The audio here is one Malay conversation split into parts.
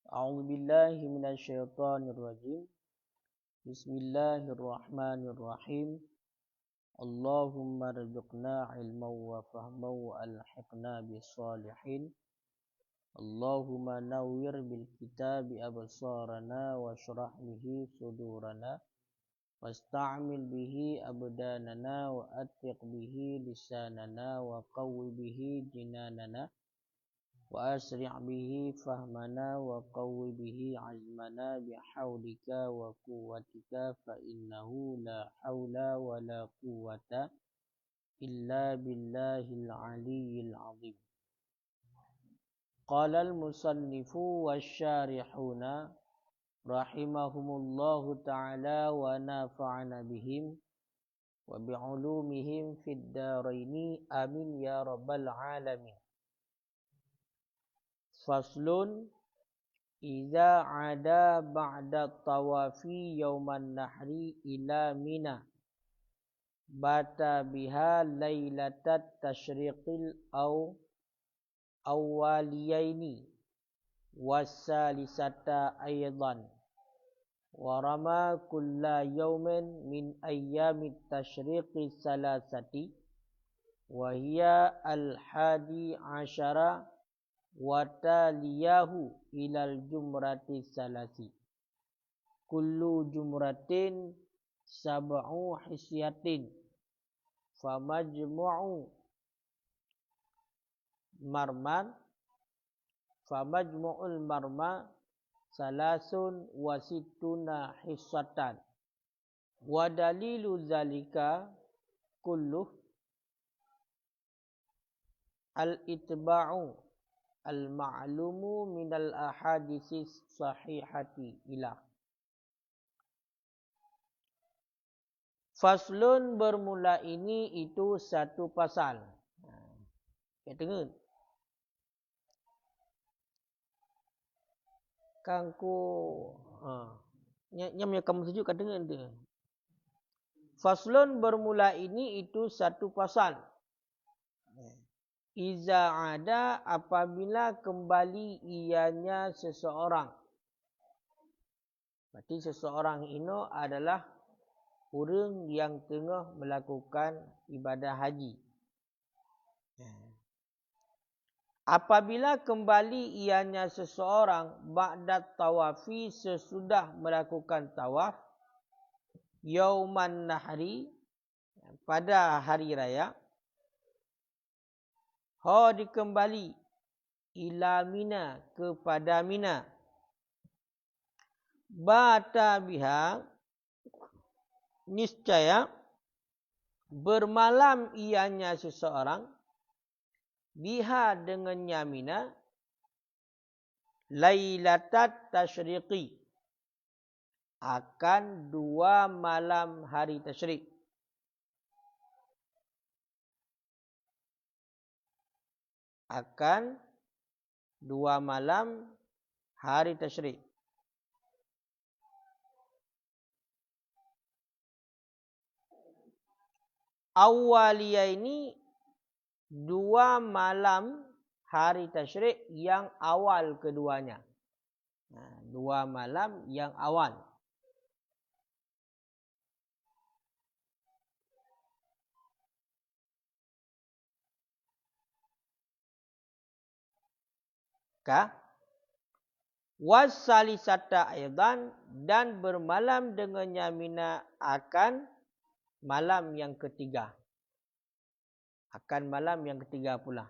A'udzu billahi minasyaitonir rajim. Bismillahirrahmanirrahim. Allahumma rzuqna ilman wa fahman wa alhiqna bis salihin. Allahumma nawwir bil kitabi absarana wa shrah bihi sudurana wasta'mil bihi abdanana wa attiq bihi lisanana wa qawwi bihi jinanana wa asri' bihi fahmana wa qawwi bihi azmana bihaulika wa quwwatika fa innahu la haula wa la quwwata illa billahil aliyyil azim. Qala al-musannifu wasyarihuna rahimahumullahu ta'ala wa nafa'ana bihim wa bi'ulumihim fid daraini amin ya rabbal alamin. Faslun idza ada ba'da tawafi yauman nahri ila mina bata biha lailatat tasyriqil awwaliyaini wasalisata aydan wa rama kulla yaumin min ayyamit tasyriqi salasati wa hiya al-hadi asyara wa taliyahu ilal jumrati salasi kullu jumratin sab'u hisyatin famajmu'u famajmu'ul marma salasun wa sittuna hissatan wa dalilu zalika kullu al-itba'u al-ma'lumu minal ahadisis sahihati ilah. Faslun bermula ini itu satu pasal. Kita dengar. Kangku nyam kamu sejuk kan dengar dia. Faslun bermula ini itu satu pasal. Iza ada apabila kembali ianya seseorang. Berarti seseorang ini adalah orang yang tengah melakukan ibadah haji. Apabila kembali ianya seseorang ba'da tawafi sesudah melakukan tawaf yauman nahri pada hari raya dikembali ila Mina kepada Mina bata biha niscaya bermalam ianya seseorang biha dengannya Mina lailatat tasyriqi akan 2 malam hari tasyrik. Akan 2 malam hari tasyrik. Awaliyah ini 2 malam hari tasyrik yang awal keduanya. 2 malam yang awal. Wasalisata aidan dan bermalam dengannya Mina akan malam yang ketiga. Akan malam yang ketiga pula.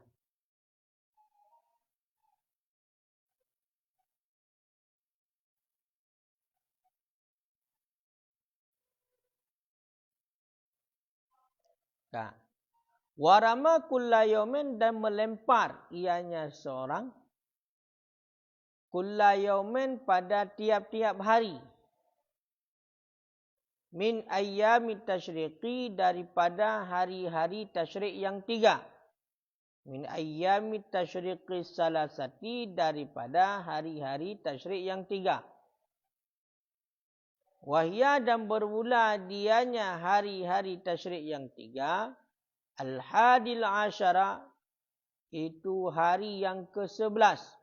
Warama kulla yaumin dan melempar ianya seorang kulla yaumin pada tiap-tiap hari min ayyamit tasyriqi daripada hari-hari tasyrik yang 3 min ayyamit tasyriqi salasati daripada hari-hari tasyrik yang 3 wahya dan bermula dianya hari-hari tasyrik yang 3 al-hadil asyara itu hari yang ke-11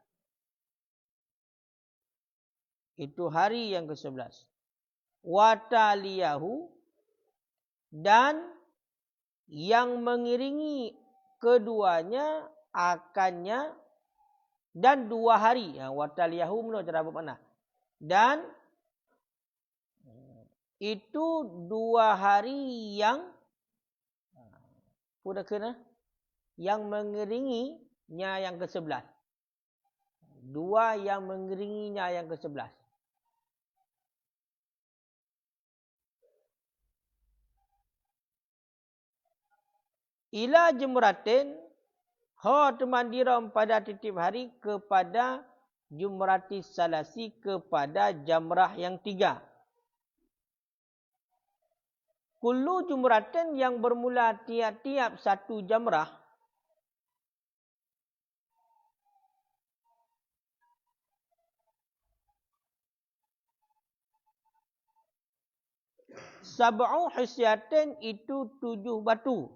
Itu hari yang ke-11. Wataliyahu, dan yang mengiringi keduanya akannya, dan 2 hari. Wataliyahu menurut cara bermakna. Dan itu 2 hari yang sudah kena yang mengiringinya yang ke-11. 2 yang mengiringinya yang ke-11. Ila jumratin, temandiram pada titip hari kepada jumratis salasi, kepada jamrah yang 3. Kullu jumratin, yang bermula tiap-tiap satu jamrah. Sab'u hisyatin, itu 7 batu.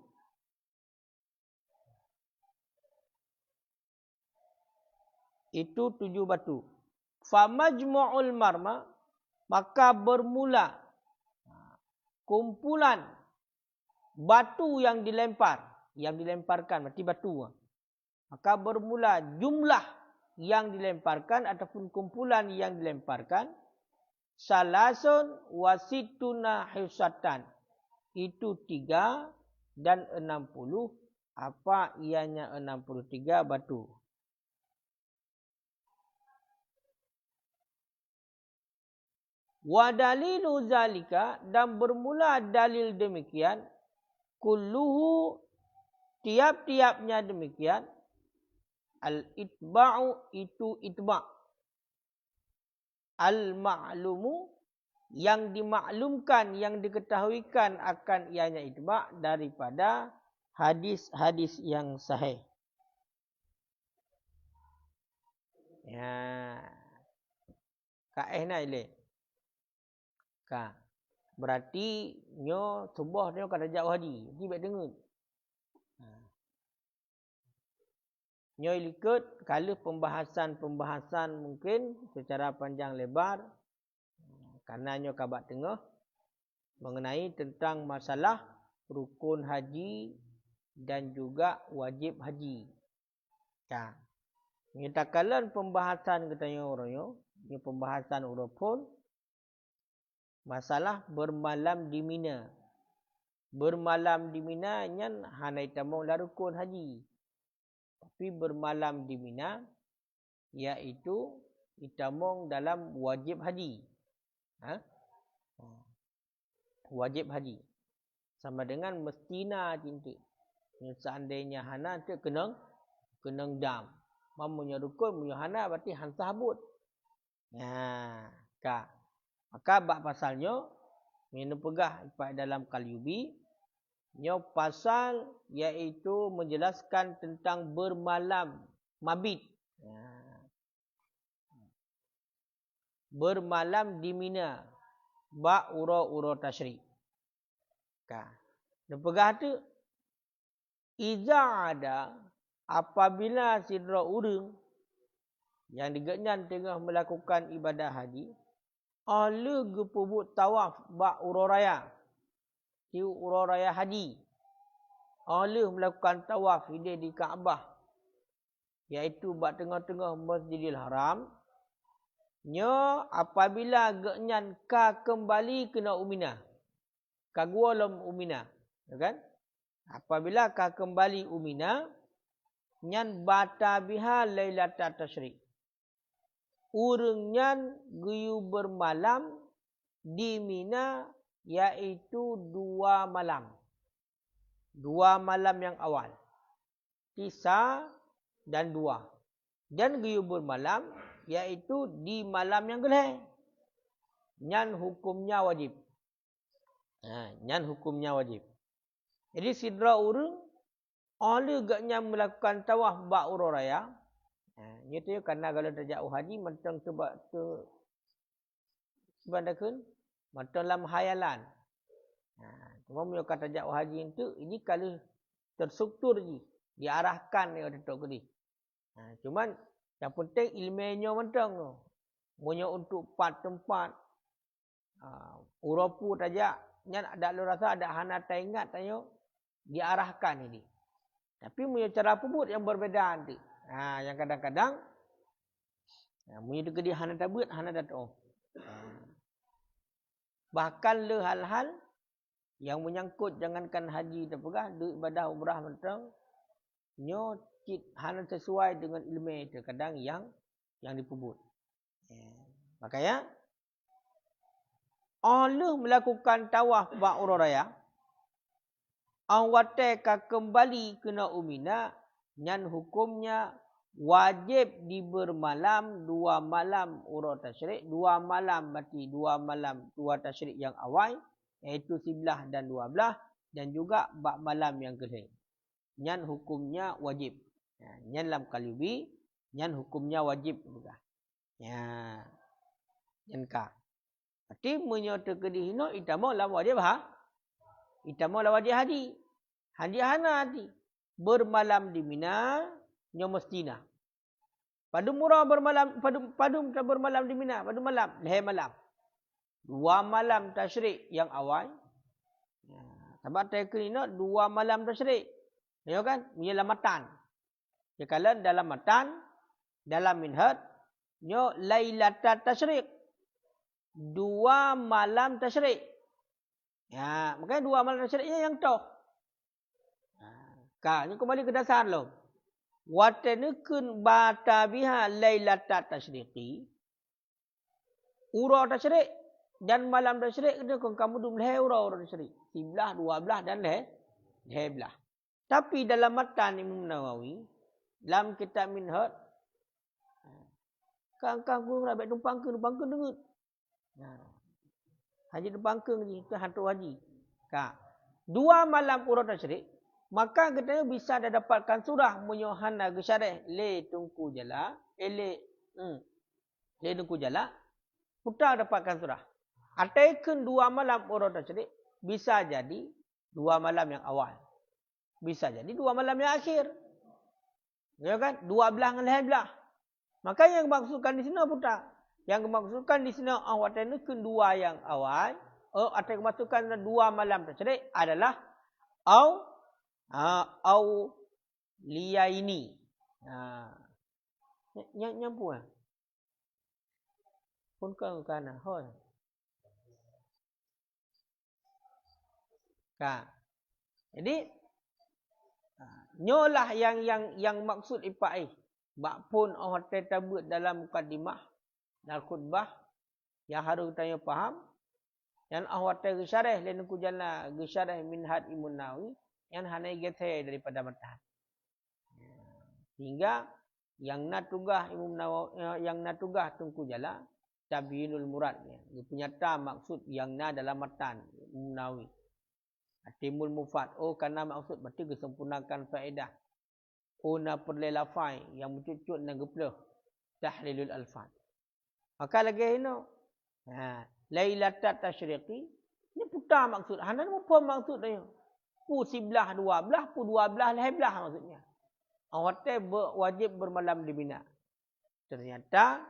Itu 7 batu. Famajmu'ul marma, maka bermula kumpulan batu yang dilemparkan berarti batu. Maka bermula jumlah yang dilemparkan ataupun kumpulan yang dilemparkan, salasun wasituna hisatan, itu 3 dan 60, apa ianya 63 batu. Wa dalilu zalika, dan bermula dalil demikian, kulluhu, tiap-tiapnya demikian, al-itba'u, itu itba', al-ma'lumu, yang dimaklumkan, yang diketahuikan akan ianya itba' daripada hadis-hadis yang sahih. Ya. Kaehna ile. Ka. Berarti nyo tubuh nyo kada jauh haji. Jadi baik dengar. Nyo ikut kalau pembahasan mungkin secara panjang lebar. Karena nyo kabak tengah mengenai tentang masalah rukun haji dan juga wajib haji. Ya. Kita kalan pembahasan katanya orangnya, ini pembahasan urupun masalah bermalam di Mina. Bermalam di Mina nyan hanai tamong larukun haji. Tapi bermalam di Mina iaitu itamong dalam wajib haji. Wajib haji. Sama dengan mestina cinta. Seandainya hana tu kenang dam. Mamunya rukun, munya hana berarti han sahabut. Maka bab pasalnya minum pegah pada dalam Qalyubi, nyo pasal iaitu menjelaskan tentang bermalam mabit. Bermalam di Mina, ba ura-ura tasyrik. Dan pegah tu iza ada, apabila sidra urang yang digenyan tengah melakukan ibadah haji, ala gepubut tawaf ba uraraya. Di uraraya haji. Ala melakukan tawaf di Kaabah. Iaitu ba tengah-tengah Masjidil Haram. Nyo apabila genyan ka kembali kena umina. Ka gua lam umina. Kan? Apabila ka kembali umina, nyan bata biha lailata tasyrik. Urang nyan guyu bermalam di Mina iaitu 2 malam. 2 malam yang awal. 9 dan 2. Dan guyu bermalam iaitu di malam yang kedua. Nyan hukumnya wajib. Nyan hukumnya wajib. Jadi sidra urang ala gaknya melakukan tawaf ba uraraya. Itu kerana kalau terjauh haji macam sebab tu sebandakan macam dalam hayalan. Cuma punya kata jauh haji itu ini kalau terstruktur je, diarahkan dia datuk kedi. Cuman yang penting ilmunya macam tu. Punya untuk 4 tempat. Uropu tajak. Nyan ada lu rasa ada hana tak ingat tanya. Diarahkan ini. Tapi punya cara pebut yang berbeza nanti. Yang kadang-kadang. Punya deket dia hana tak buat, hana tak tahu. Bahkan le hal-hal. Yang menyangkut jangankan haji tak pegah. Duit ibadah umrah mentang. Nyo hana sesuai dengan ilmu itu. Kadang yang dipebut. Makanya. Allah melakukan tawaf ba'urah raya. Awateka kembali kena umina. Nyan hukumnya wajib dibermalam 2 malam urah tasyrik. 2 malam berarti 2 malam 2 tasyrik yang awal. Iaitu 11 dan 12. Dan juga bak malam yang kedua. Nyan hukumnya wajib. Nyan lam kalibi. Nyan hukumnya wajib juga. Nyan ka. Berarti menyata kedihino itama lam wajib itama lam wajib haji. Haji hana haji. Bermalam di Mina nyo mestina. Padu murah bermalam padu bermalam di Mina, padu malam, leher malam. 2 malam tasyrik yang awal. Sebab teknino 2 malam tasyrik. Ya kan? Punya lamatan. Ya kalian dalam matan, dalam minhaj nyo lailatul tasyrik. 2 malam tasyrik. Makanya 2 malam tasyriknya yang toh. Ini kembali ke dasar lo. Watanukun bata biha lailatul tasyriqi. Urah tasyrik dan malam tasyrik dia kamu dum leh urah tasyrik. 11, 12 dan leh belah. Tapi dalam matan Imam Nawawi, dalam kitab Minhaj, kang guru nak tumpang ke dengut. Haji tumpang ke ni ke hantu haji. 2 malam urah tasyrik, maka kita bisa dapatkan surah munyohana gesyareh le tungku jala, le tungku jala, putar dapatkan surah. Ataikun 2 malam urah tasyrik, bisa jadi 2 malam yang awal. Bisa jadi 2 malam yang akhir. Ya kan? 12 dengan leher belah. Maka yang dimaksudkan di sini putar. Yang dimaksudkan di sini awatan kedua yang awal. Atau yang dimaksudkan 2 malam tasyrik adalah au liya ini. Nyampu lah. Pun kan kana. Hoi. Jadi nyolah yang maksud ipai. Bak pun orang tersebut dalam mukadimah dan khutbah yang harus tanya faham. Yang awak tersyarah lain ku jana gesyarah Minhaj Imam Nawawi yang hanai gethe daripada matan. Sehingga yang nak tugah Imam Nawawi yang nak tugah tungku jala tabiinul murad dia punya maksud yang na dalam matan Imam Nawawi. Atimul mufad. Karena maksud berarti kesempurnakan faedah. Nak perle lafai yang mencucut dan geplah. Tahlilul alfad. Maka lagi ini. Lailatul tasyriqi. Ini putar maksud. Hana ni apa maksud dia? Pu 11, 12, pu 12, leher belah maksudnya. Awak wajib bermalam di Mina. Ternyata.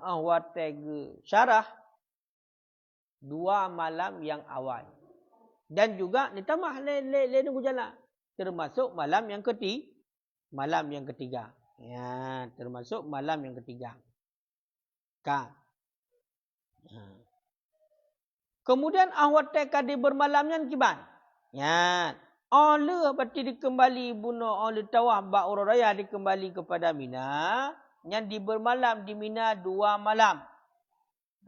Awak syarah. 2 malam yang awal. Dan juga ni tamah le nunggu jalan. Termasuk malam yang ketiga. Ya, termasuk malam yang ketiga. Kemudian awak kadi bermalamnya kiban. Ya. Oleh berarti dikembali bunuh oleh tawaf ba'urah raya dikembali kepada Mina. Yang bermalam di Mina 2 malam.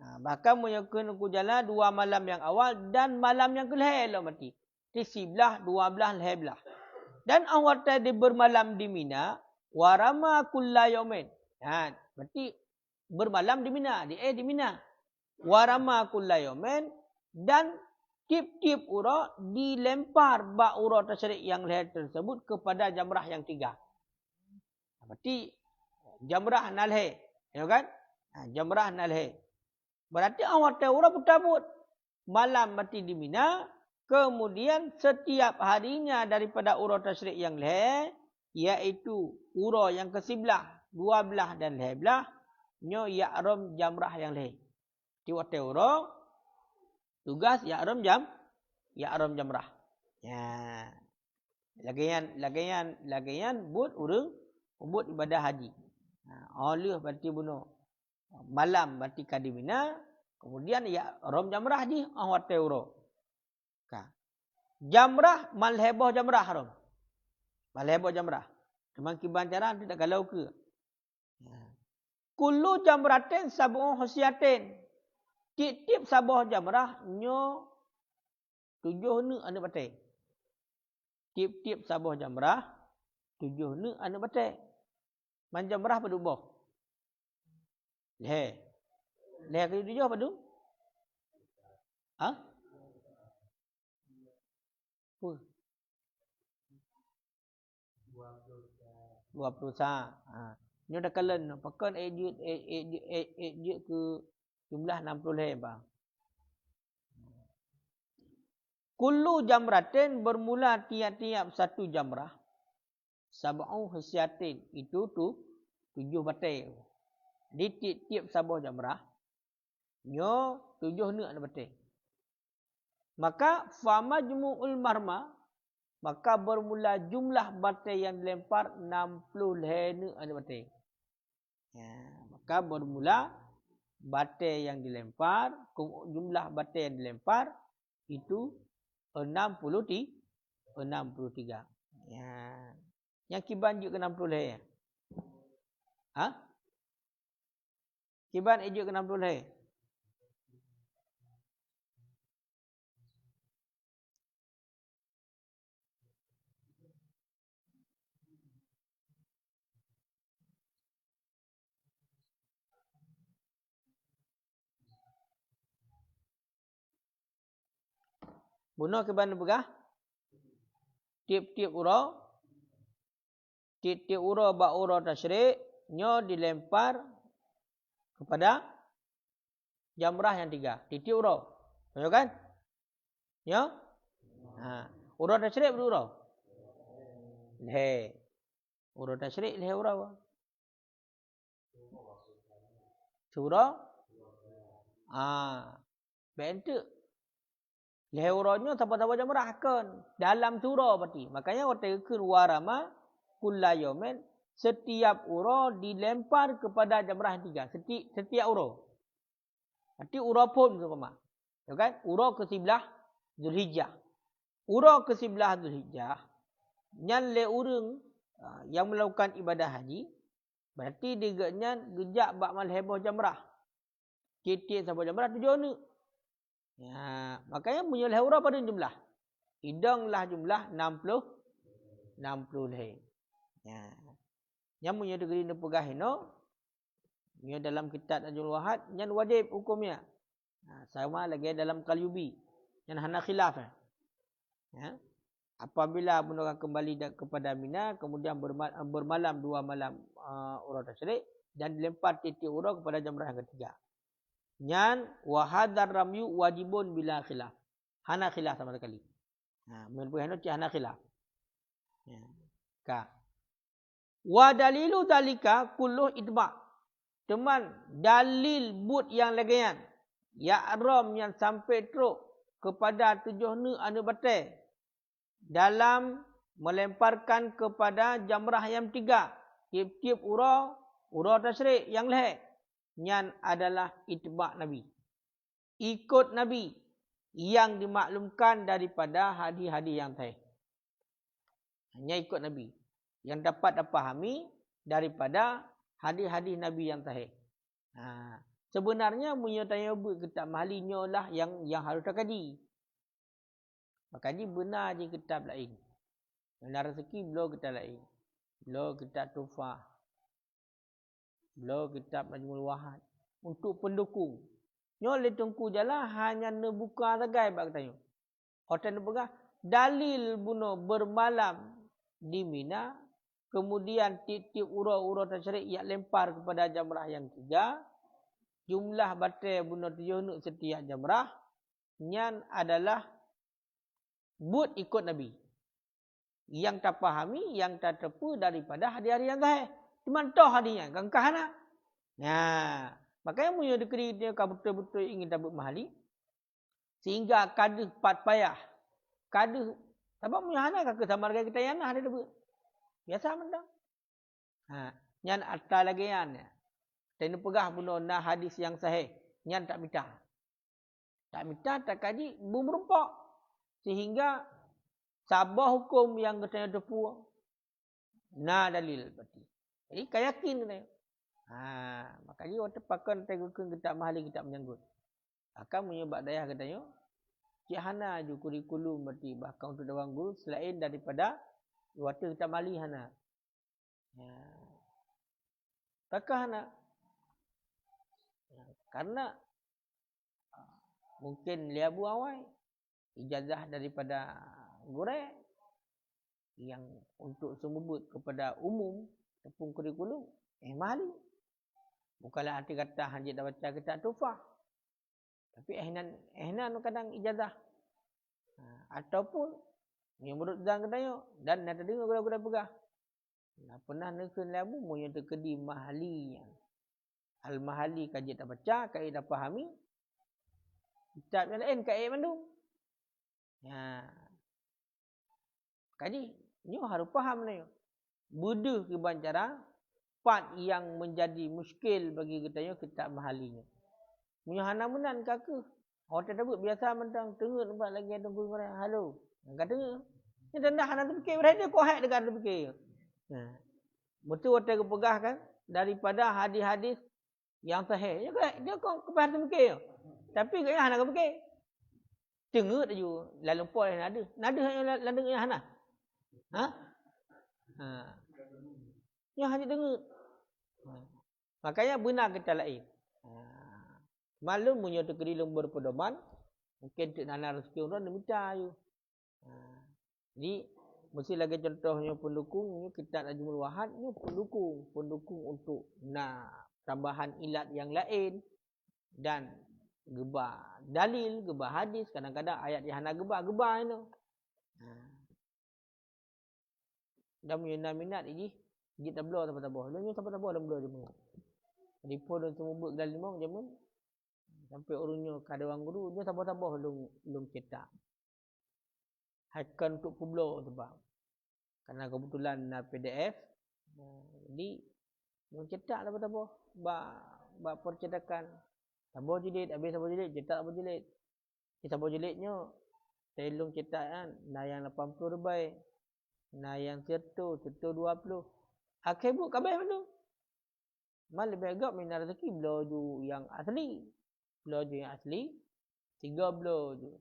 Bahkan menyokong ku jalan 2 malam yang awal dan malam yang kelihir lah mati. Di 11, 12 leher belah. Dan awak tadi bermalam di Mina. Warama kulla yaumin. Berarti bermalam di Mina. Di Mina. Warama kulla yaumin. Dan tip-tip urah dilempar bak urah tasyrik yang leher tersebut kepada jamrah yang 3. Berarti jamrah nalhe. Ya kan? Jamrah nalhe. Berarti awak tahu urah putabut. Malam mati di Mina. Kemudian setiap harinya daripada urah tasyrik yang leher. Iaitu urah yang ke-11, 12 dan leher belah. nyo ya'ram jamrah yang lain. Ti wate uro tugas ya'ram jamrah. Ya. Lagian but urang buat ibadah haji. Oleh berarti bunuh malam berarti kadimina, kemudian ya'ram jamrah di wate uro. Ka. Jamrah malheboh jamrah haram. Malheboh jamrah. Memang kibancaran tidak galau ke. Kullu jamratin sab'u husyatin. Tiap-tiap sabah jamrah nyo 7 ni anu batai. Tiap-tiap sabah jamrah 7 ni anu batai. Man jamrah padu boh. Leh ke 7 padu? Ha? 20 sah. Nyo dah kalen pakan ejut ke jumlah 60 leh bang. Kullu jamratin bermula tiap-tiap satu jamrah. Sab'u hisyatin itu tu 7 batai. Di tiap sabah jamrah nyo 7 ni ada batai. Maka famajmu'ul marma, maka bermula jumlah batai yang dilempar 60 leh ni ada batai. Maka bermula batai yang dilempar, jumlah batai yang dilempar itu 63. Yang kiban juk ke 60 leh. Kiban juk ke 60 leh. Bunuh kiban begah. Tiap-tiap uro ba uro tasyrik nyo dilempar kepada jamrah yang 3. Tiap uro. Tahu kan? Nyo? Uro tasyrik berapa uro? Leh. Uro tasyrik leh uro. Surah? Bentuk. Leh uronyo siapa-siapa jamrah kan. Dalam surah berarti. Makanya waktu ke warama kullayomen. Setiap uro dilempar kepada jamrah yang 3. Setiap uro. Berarti uro pun sama. Ya kan? Uro ke sebelah Zulhijjah. Uro ke sebelah Zulhijjah. Nyan le urang yang melakukan ibadah haji. Berarti dia gejak bak malheboh jamrah. Titik sabah jamrah 7 ni. Makanya punya leh ura pada jumlah. Hidanglah jumlah 60 leh. Yang punya negeri ni pegah ino. Nya dalam kitab Najul Wahad yang wajib hukumnya. Sama lagi dalam Qalyubi. Yang hana khilaf. Apabila menurut kembali kepada Mina, kemudian bermalam 2 malam urah tasyrik dan dilempar titik urah kepada jamrah yang ketiga. Nyan wahadar ramyu wajibun bila khilaf. Hana khilaf sama sekali. Menurut hano hana khilaf. Wa dalilu dalika kullu itba'. Teman dalil but yang lagian. Ya'ram yang sampai teruk kepada 7 ni anu batai. Dalam melemparkan kepada jamrah yang 3. Tiap-tiap urah tasyrik yang leh. Nyan adalah itba' Nabi. Ikut Nabi yang dimaklumkan daripada hadis-hadis yang sahih. Hanya ikut Nabi yang dapat dipahami daripada hadis-hadis Nabi yang sahih. Sebenarnya punya tanya but kitab mahalinya lah yang harus terkaji. Makaji benar je kitab lain. Benar rezeki belum kitab lain. Belum kitab Tufah. Belum kitab Majmul Wahad. Untuk pendukung. Nyo le tungku jalan hanya nebuka sagai bak tanya. Hotel nebegah dalil bunuh bermalam di Mina, kemudian tiap-tiap ura-ura tasyrik yang lempar kepada jamrah yang 3, jumlah batai bunuh 7 nuk setiap jamrah, nyan adalah but ikut Nabi. Yang tak pahami, yang tak terpu daripada hadis-hadis yang sahih. Cuma toh hadisnya, kangkah nak. Nah, makanya punya dekeri dia kau betul-betul ingin dapat mahali. Sehingga kada pat payah. Kada sebab punya hana kakak sama harga kita yang ada dapat. Biasa mendang. Nyan atta lagi yan. Dan pegah bunuh na hadis yang sahih. Nyan tak minta. Tak minta tak kaji berumpak. Sehingga sabah hukum yang katanya depu. Na dalil berarti. Jadi kau yakin katanya. Makanya waktu pakai tegukun kita mahali kita menyanggut. Akan menyebab daya katanya. Cik hana ju kurikulum berarti. Bahkan untuk dawang guru selain daripada waktu kita mahali hana. Takah hana. Karena mungkin liabu awai ijazah daripada guru yang untuk semubut kepada umum ataupun kurikulum mahali. Bukanlah arti kata hanya dah baca kita tufah. Tapi ehnan kadang ijazah. Ataupun yang menurut zang katanya dan nak dengar gula-gula pegah. Pernah nekun liabu mu yang terkedi mahali. Al-mahali kaji tak baca, kai dah fahami. Kitab yang lain kai mandung. Kaji, nyo harus faham ni. Buduh ke bancara part yang menjadi muskil bagi kita kitab mahalinya. Munyo hana menan kakak. Orang tak biasa mentang tengok tempat lagi ada guru halo. Enggak dengar. Ni dah hana terfikir berada kau hak dekat terfikir. Betul waktu kepegah kan daripada hadis-hadis yang sahih. Dia kau kepas terfikir. Tapi kaya hana terfikir. Dengar tak juga. Lalu pol yang ada. Nada yang landung yang hana. Yang hanya dengar. Makanya benar kita lain. Malum punya terkedi lembur pedoman. Mungkin tak nana rezeki orang dia minta you. Jadi mesti lagi contohnya pendukung kita Najmul Wahad ni pendukung untuk tambahan ilat yang lain dan gebah dalil, gebah hadis, kadang-kadang ayat yang hana gebah itu. Dan punya minat ini kita belah apa-apa. Lu apa-apa dalam belah je. Telefon dan semua buat dalam limau jamun. Sampai orangnya kada orang guru dia sabah-sabah long cetak. Haikan untuk publo sebab. Karena kebetulan PDF. Jadi long cetak lah apa-apa. Ba percetakan. Sabah jilid, habis sabah jilid, cetak sabah jilid. Sabah jilidnya telung cetak kan, nah yang 80 lebih. Nah yang 100, 20. Akhir buat kabeh tu. Mal lebih agak minat rezeki belajar yang asli. Belajar yang asli 3 belajar.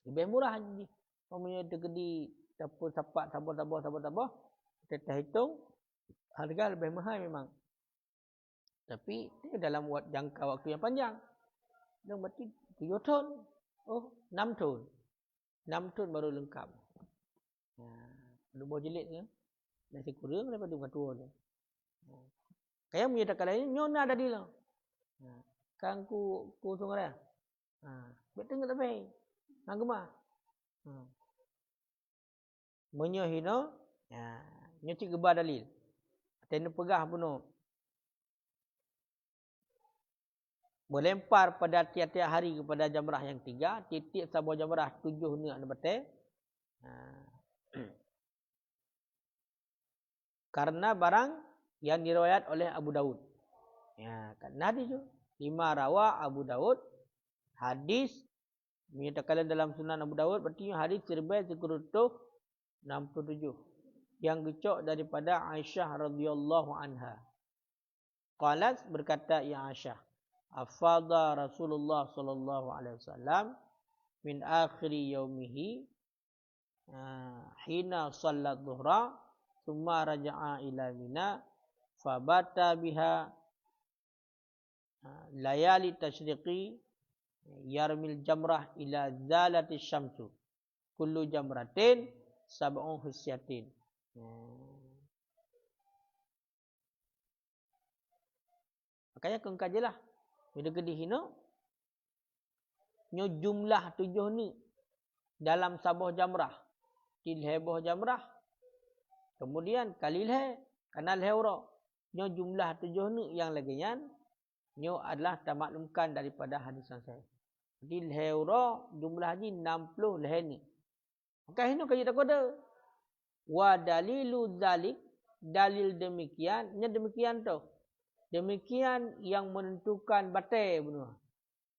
Lebih murah je. Namanya terkedi dapur sapak sabar. Kita hitung harga lebih mahal memang. Tapi dalam jangka waktu yang panjang. Dan berarti 7 tahun. 6 tahun. 6 tahun baru lengkap. Dua jilid ni. Masih kurang daripada bukan tua tu. Kaya menyatakan lain, nyona ada di lah. Kan ku sungai dah. Betul tak baik. Nang gemah. Menyohino. Nyuci gebah dalil. Tenda pegah penuh. Melempar pada tiap-tiap hari kepada jamrah yang 3. Titik sabah jamrah 7 ni ada betul. Karena barang yang diriwayat oleh Abu Daud. Karena hadis tu. 5 rawa Abu Daud. Hadis menyatakan dalam Sunan Abu Daud berarti hadis terbaik sekurutuh 67 yang gecok daripada Aisyah radhiyallahu anha. Qalat berkata ya Aisyah, afadha Rasulullah sallallahu alaihi wasallam min akhiri yaumihi hina sallat dhuhra thumma raja'a ila Mina fabata biha layali tashriqi yarmil jamrah ila zalati syamsu kullu jamratin sab'un hisyatin. Makanya kau kajilah bila gedi hino nyo jumlah 7 ni dalam sabah jamrah tilheboh jamrah kemudian kalilhe kanal heuro nyo jumlah 7 ni yang lagi nyan nyo adalah termaklumkan daripada hadis yang sahih. Jadi leher jumlah haji 60 leher ni. Maka ini kaji tak ada. Wa dalilu zalik, dalil demikian, nya demikian tu. Demikian yang menentukan batal benua.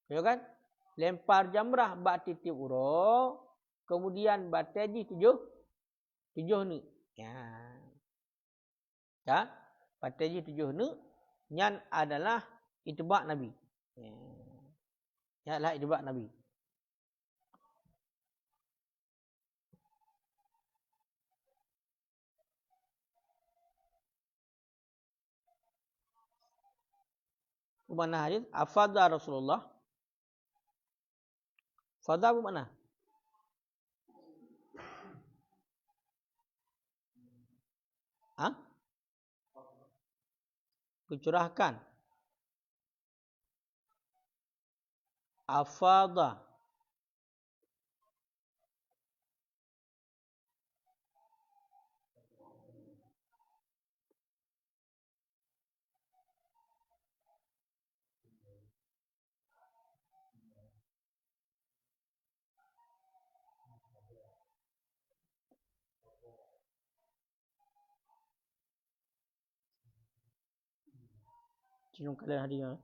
Ya kan? Lempar jamrah bak titip uro, kemudian batal ji 7 ni. Ya. Ya. Batal ji 7 ni nyan adalah itibak Nabi. Ya. Ya adalah itibak Nabi. Mana hadis afadha Rasulullah. Fadha apa makna? Ha? Kucurahkan. Afadha. Cium kalian hadiah.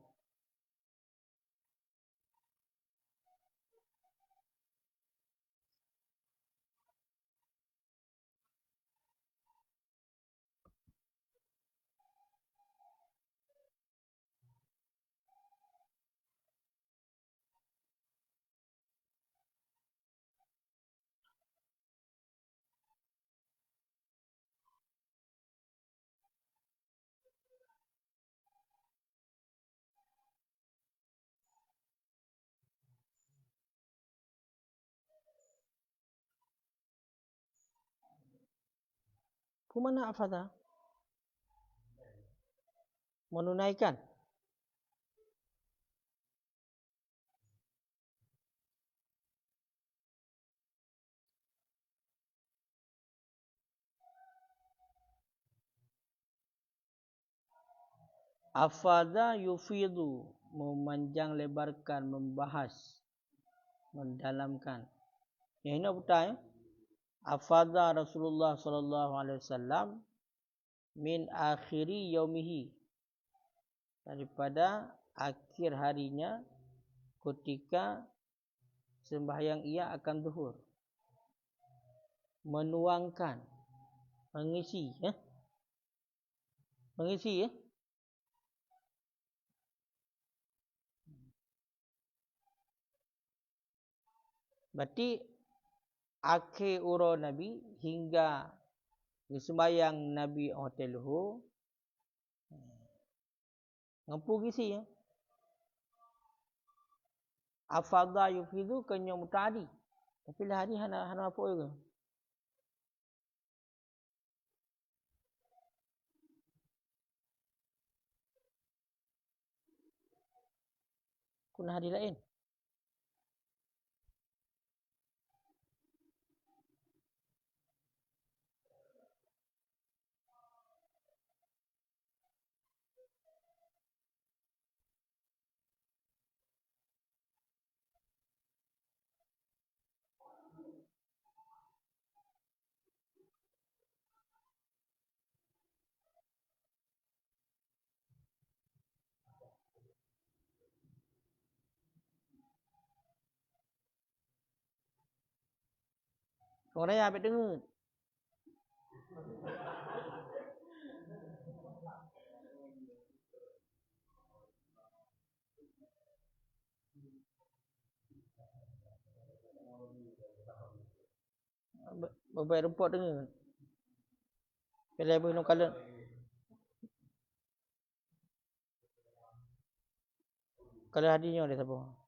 Kumana afadha? Menunaikan. Afadha yufidu, memanjang lebarkan, membahas, mendalamkan. Yang ini betul ya? Afadha Rasulullah sallallahu alaihi wasallam min akhiri yaumihi, daripada akhir harinya ketika sembahyang ia akan zuhur. Menuangkan, mengisi ya. Mengisi ya. Berarti akhir uro Nabi hingga sembahyang Nabi hotelhu ngampu gisi ya. Afadha yufidu kenya mutadi. Tapi lah hari hana apa juga. Kuna hari lain. Orang raya ambil dengar. Bapak report dengar. Pilih apa nak kala. Kalau hadinya ada siapa?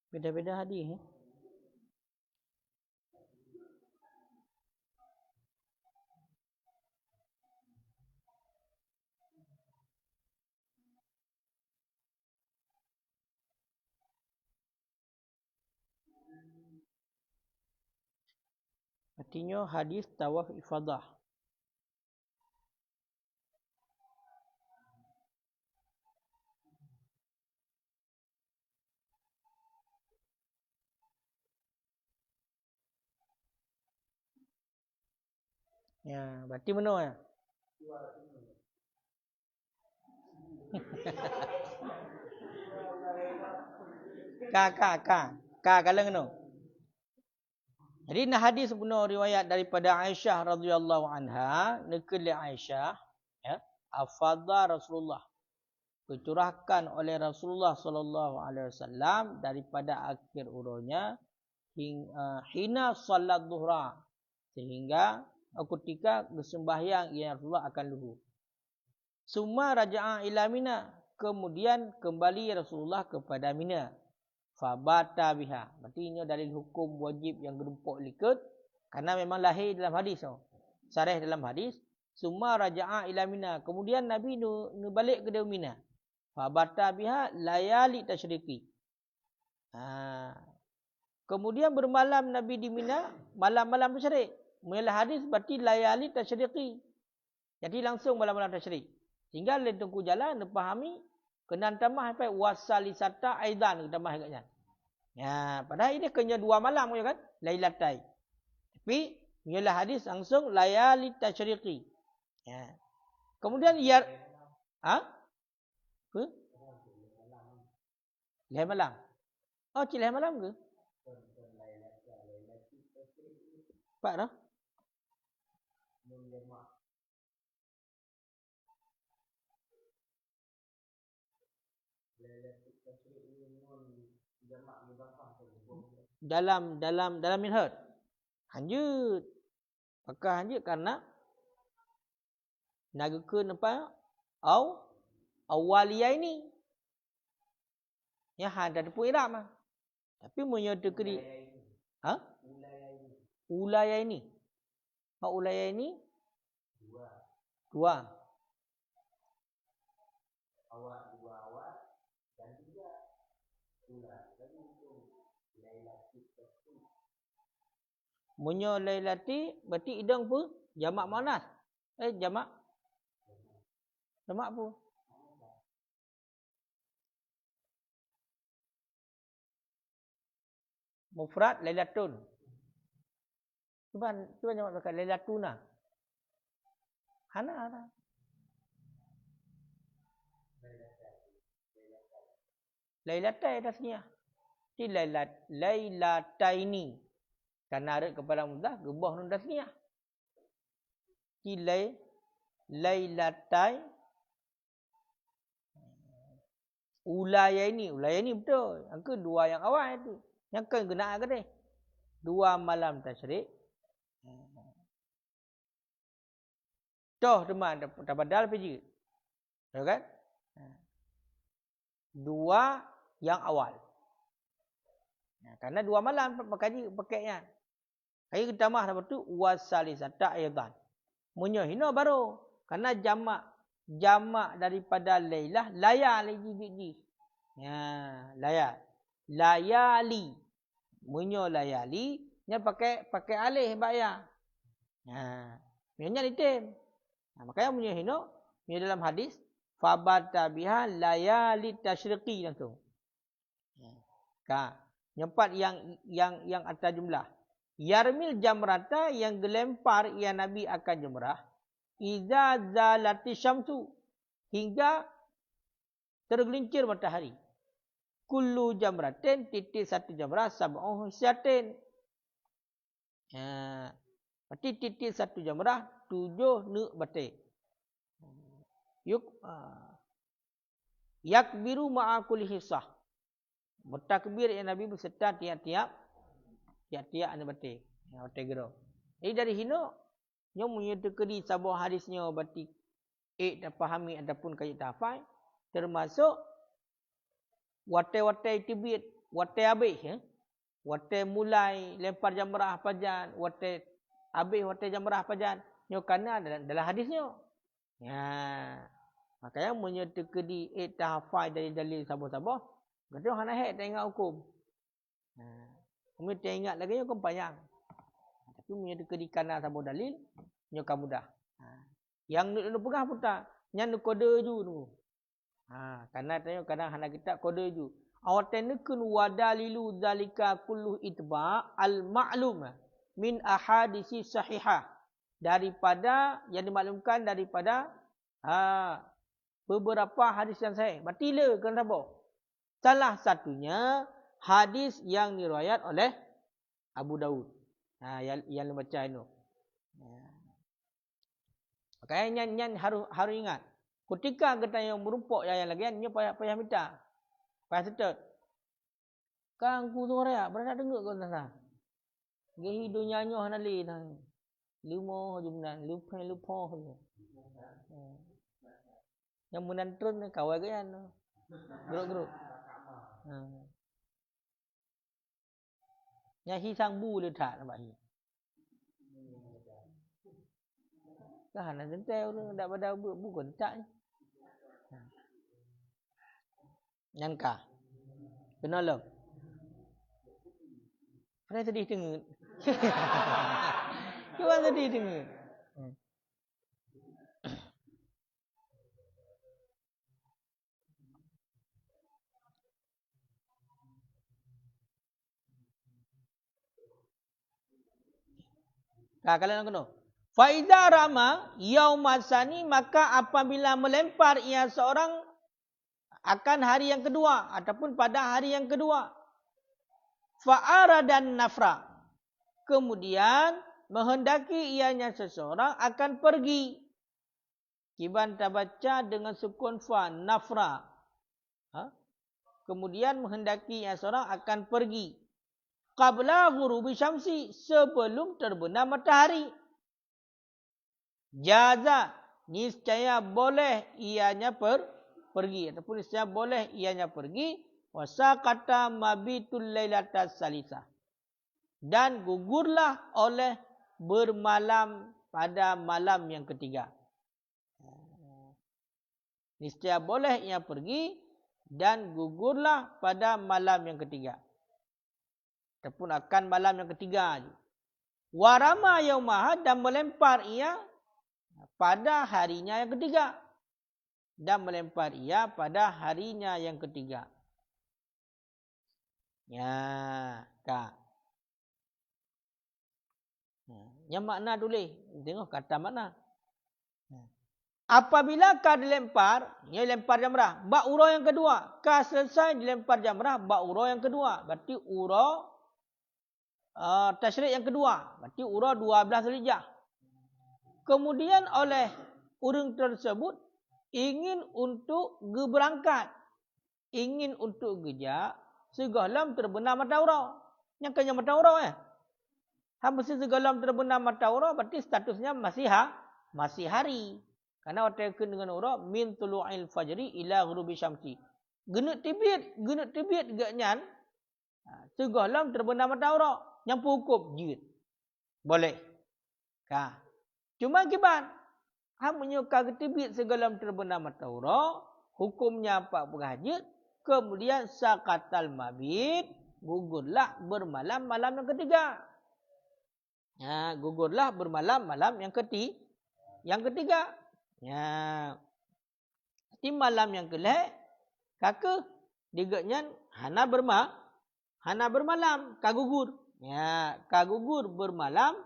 Beda-beda hadis. Artinya hadis tawaf ifadah. Ya, berarti mana ya? Kalau ngono. Jadi nah hadis sebenar riwayat daripada Aisyah radhiyallahu anha, nekeli Aisyah, ya, afadha Rasulullah. Dicurahkan oleh Rasulullah sallallahu alaihi wasallam daripada akhir urunya hina salat zuhra, sehingga ketika bersembahyang ya Rasulullah akan luhur. Summa raja'a ila Mina, kemudian kembali Rasulullah kepada Mina. Fabata biha. Berarti ini dalil hukum wajib yang gerempuk likut karena memang lahir dalam hadis. Sarih dalam hadis. Summa raja'a ila Mina. Kemudian Nabi nu balik ke Mina. Fabata biha layali tasyriqi. Kemudian bermalam Nabi di Mina, malam-malam tasyrik. Mula hadis berarti layali tasyriqi. Jadi langsung malam-malam tasyrik. Sehingga le tunggu jalan dipahami kena tambah sampai wasalisata aidan kita tambah agaknya. Ya, padahal ini kena 2 malam kan? Lailatai. Tapi ialah hadis langsung layali tasyriqi. Ya. Kemudian apa? Lahir malam. Oh, cik lahir malam ke? Pak dah. Dalam minhaj. Hanjut. Pakai hanjut karena nagakeun apa? Awaliyah ini. Ya ada pun iram. Tapi menyata ke Ulaya ini. Ulaya ini? 2. Awal 2 awal dan 3 ulah. Munyo lailati berarti idang pun jamak muannas. Jamak pun. Mufrad lailatun. Cuba jamak pakai lailatuna. Hana. Lailatai tasniah. Ti lailataini. Karena ada kepada mudah gebah nun tasniah. Ti lailatai Ulaya ini betul. Yang kedua yang awal itu. Yang kan guna ke ni? 2 malam tasyrik. Toh teman dapat dal pergi. Ya kan? 2 yang awal. Karena 2 malam pakainya. Hari kita mah apa tu wasalisata aidan. Munyohino baru. Karena jamak daripada lailah layali gigi. Ya, layali. Munyo layali nya pakai alih baya. Nya litem. Makanya munyohino dalam hadis fabata biha layali tasyriqi langsung. Nyempat yang atas jumlah. Yarmil jamrata yang gelempar ia Nabi akan jumrah. Iza zalati syamsu. Hingga tergelincir matahari. Kullu jamratin titik satu jamrah sab'uh syatin. Berarti titik satu jamrah 7 nuk batik. Yakbiru ma'a kulli hissah. Bertakbir ya Nabi berserta tiap-tiap anu batik. Batik gero. Jadi dari hino yang menyertai sabah hadisnya batik tak fahami ataupun kaya tak faham termasuk watai-watai tibit wate habis ya. Wate mulai lempar jamrah fajan, wate habis wate jamrah fajan. Nyo kana dalam hadisnya. Ya. Makanya menyerta di tahafai dari dalil sabah-sabah. Kata hana hek tak ingat hukum. Kami tak ingat lagi hukum panjang. Tapi menyerta di kana sabah dalil nyo ka mudah. Yang nak pegang pun tak. Yang kode ju tu. Karena tanya kadang hana kita kode ju. Awak tenekun wadalilu zalika kullu itba al-ma'lum min ahadisi sahihah. Daripada yang dimaklumkan daripada beberapa hadis yang sahih. Batila kan apa? Salah satunya hadis yang diriwayat oleh Abu Daud. Yang baca ini. Makanya nyan harus ingat. Ketika kita yang merumpuk yang lagi nyo payah minta. Payah setet. Kang ku sore berada dengar kau sana. Gehi dunia nyo hanali nang. Lumo jumnan, lupa. Yang menantun kawai gaya geruk. Yang hisang bu le tak nampak ni. Kah nak sentai orang dak pada bukan tak ni. Nyangka. Kena lo. Pernah sedih dengar. Cuba sedih dengar. Kalau nak kena. Faiza rama yaumasani, maka apabila melempar ia seorang akan hari yang kedua ataupun pada hari yang kedua. Fa'aradan nafra. Kemudian menghendaki ianya seseorang akan pergi. Kiban tabaca dengan sukun fa nafra. Kemudian menghendaki ia seorang akan pergi. Qabla ghurubi syamsi, sebelum terbenam matahari. Jaza, niscaya boleh ianya pergi ataupun niscaya boleh ianya pergi. Wasaqata mabitul lailatas salisa, dan gugurlah oleh bermalam pada malam yang ketiga. Niscaya boleh ia pergi dan gugurlah pada malam yang ketiga. Ataupun akan malam yang ketiga. Warama yaumaha, dan melempar ia pada harinya yang ketiga. Dan melempar ia pada harinya yang ketiga. Ya, kak. Yang makna tulis. Tengok kata makna. Apabila kau dilempar, ia lempar jamrah. Bak urau yang kedua. Kau selesai dilempar jamrah, bak urau yang kedua. Berarti urau tasyrik yang kedua. Berarti urau 12 Zulhijjah. Kemudian oleh orang tersebut ingin untuk berangkat. Ingin untuk gejak. Segalam terbenam mata urau. Yang kena mata urau mesti segalam terbenam mata urau, berarti statusnya masih hari. Karena waktu dengan urau min tulu'il fajri ila ghurubi syamsi. Genut tibit gaknyan. Segalam terbenam mata urau. Yang hukum jid. Boleh. Cuma kiban. Menyuka ketibit segalam terbenam mata urau. Hukumnya apa berhajit. Kemudian sakatal mabit, gugurlah bermalam malam yang ketiga. Gugurlah bermalam malam yang ketiga. Di malam yang kelih, kakak digaknyan hana bermalam, kagugur. Kagugur bermalam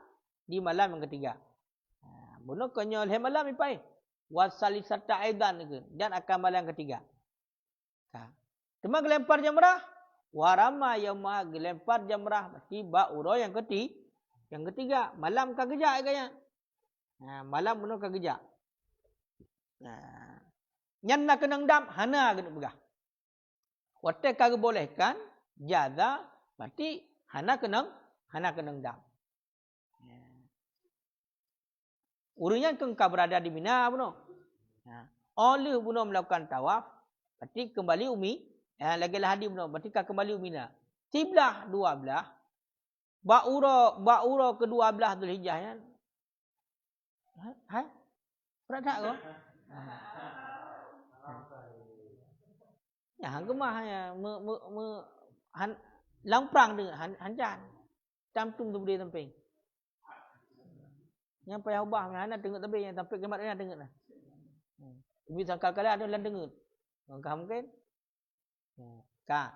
di malam yang ketiga. Bunuh konyol malam ipai. Wasalisata aidan, dan akan malam yang ketiga. Cuma gelempar jamrah. Warama yaumah, gelempar jamrah. Mesti bak urau yang ketiga. Malam kah gejak kaya. Malam penuh kah gejak. Nyan nak kenang dam. Hana kena pegah. Waktu kah bolehkan. Jaza. Berarti hana kenang dam. Urutnya kengkau berada di Mina. Oleh bunuh melakukan tawaf. Berarti kembali Lagi lah hadir benar. Berarti kan kembali Mina. Tibelah dua belah. Ba'ura kedua belah Zulhijjah kan. Berat tak kau? Ya, hang gemah ya. Lamprang dengan hancan. Tamtum tu boleh tamping. Yang payah ubah. Hana tengok tamping. Yang tamping kemat dia tengok lah. Tapi sangkal kali ada dalam tengok. Mungkin mungkin. Kan.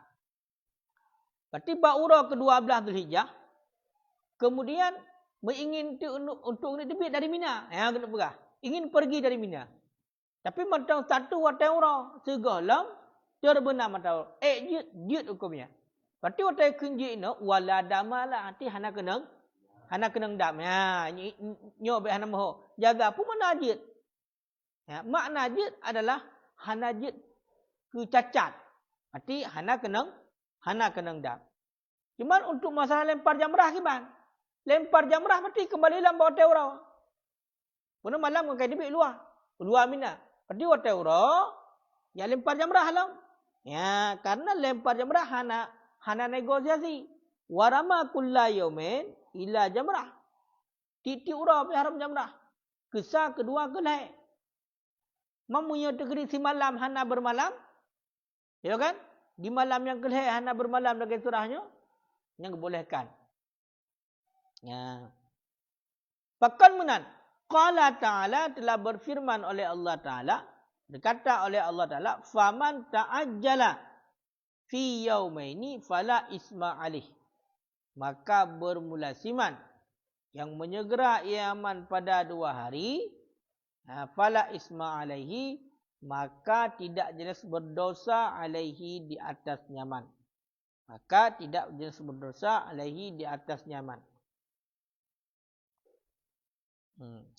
Berarti ba'ura kedua belah Zulhijjah. Kemudian mengingin untuk terbit dari Mina. Kena perah. Ingin pergi dari Mina. Tapi matang satu watai ura. Segalam. Terbenam matang. Jut hukumnya. Berarti watai kunjik ini. Wala damalah. Nanti hana kenang. Hana kenang dam. Nyobek hana mahu. Jaga pun mana jut. Makna jut adalah. Hana jut kecacat. Berarti hana kenang dam. Cuma untuk masalah lempar jamrah kiban. Lempar jamrah mesti kembali dalam bawah teura. Pernah malam kan debit luar. Luar Mina. Berarti bawah teura. Ya lempar jamrah lah. Ya, karena lempar jamrah hana negosiasi. Warama kulla yaumin ila jamrah. Titi ura pi haram jamrah. Kesah kedua kelai. Mamunya tegeri si malam hana bermalam. Ya kan? Di malam yang kelai hana bermalam lagi surahnya. Yang bolehkan. Ya. Bahkan menan. Qala ta'ala telah berfirman oleh Allah Ta'ala. Berkata oleh Allah Ta'ala. Faman ta'ajjala fi yaumaini fala isma alih. Maka bermula siman. Yang menyegera iaman pada 2 hari. Fala isma alaihi. Maka tidak jelas berdosa alaihi di atas nyaman. Maka tidak jelas berdosa alaihi di atas nyaman.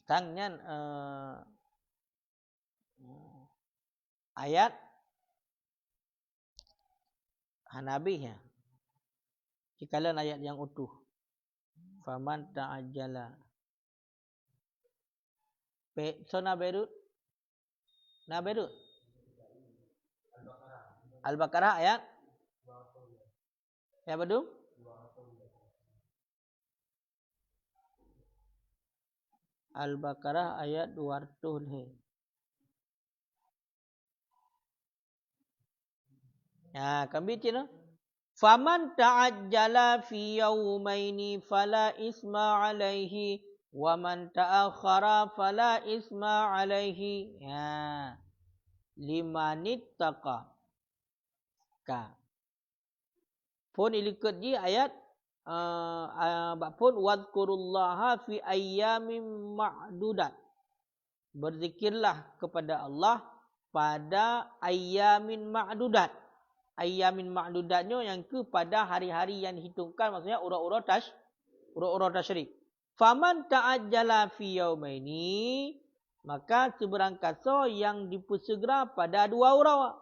Tangnya ayat Hanabi ya. Jikalau ayat yang utuh. Faman ta'ajjala. So na berut? Na berut? Al-Baqarah ayat? Ya betul? Al-Baqarah ayat 200 ni. Kami cina. Faman ta'ajjala fi yawmaini fala isma alaihi wa man ta'akhara fala isma alaihi. Limanittaqa. Pun ilikut ji ayat pun wadhkurullaha fi ayyamin ma'dudat. Berzikirlah kepada Allah pada ayyamin ma'dudat. Ayyamin ma'dudatnya yang pada hari-hari yang dihitungkan, maksudnya urut-urut tasyrik. Faman ta'ajjala fi yaumaini, maka seberang kasa yang dipersegera pada 2 urut.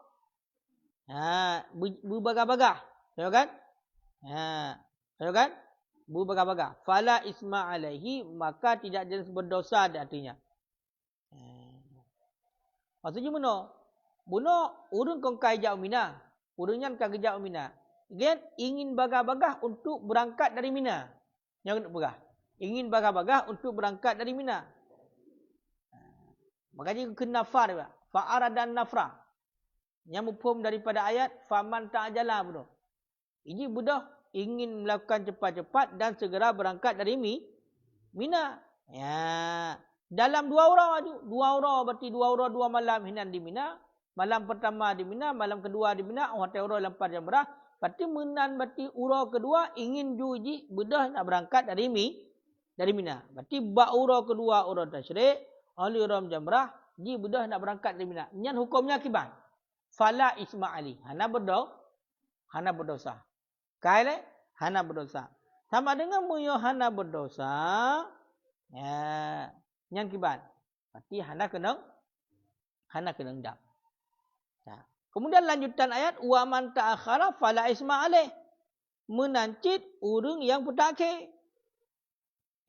Berbagah-bagah. Tahu kan? Tahu kan? Berbagah-bagah. Fala isma alaihi, maka tidak jelas berdosa artinya. Maksudnya mana? Buno urun kongkai jau Mina. Urunnya kan kejau Mina. Dia ingin bagah-bagah untuk berangkat dari Mina. Yang nak berah. Ingin bagah-bagah untuk berangkat dari Mina. Makanya kena nafar dia. Fa'ara dan nafra. Yang mufhum daripada ayat faman ta'ajala bunuh. Ini budak ingin melakukan cepat-cepat dan segera berangkat dari Mina. Ya. Dalam 2 orang tu. 2 orang berarti 2 orang 2 malam hinan di Mina. Malam pertama di Mina, malam kedua di Mina, hotel ura lempar jamrah. Berarti menan berarti ura kedua ingin juji bedah nak berangkat dari Mina. Berarti ba ura kedua ura tasyrik, ahli ram jamrah, ji bedah nak berangkat dari Mina. Nyan hukumnya kiban. Fala isma ali. Hana berdosa. Kaile hana berdosa. Sama dengan muyo hana berdosa. Ya, nyan kiban. Berarti hana kenang dam. Kemudian lanjutan ayat wa man ta'akhara fala isma alaih. Menancit urang yang petakhir.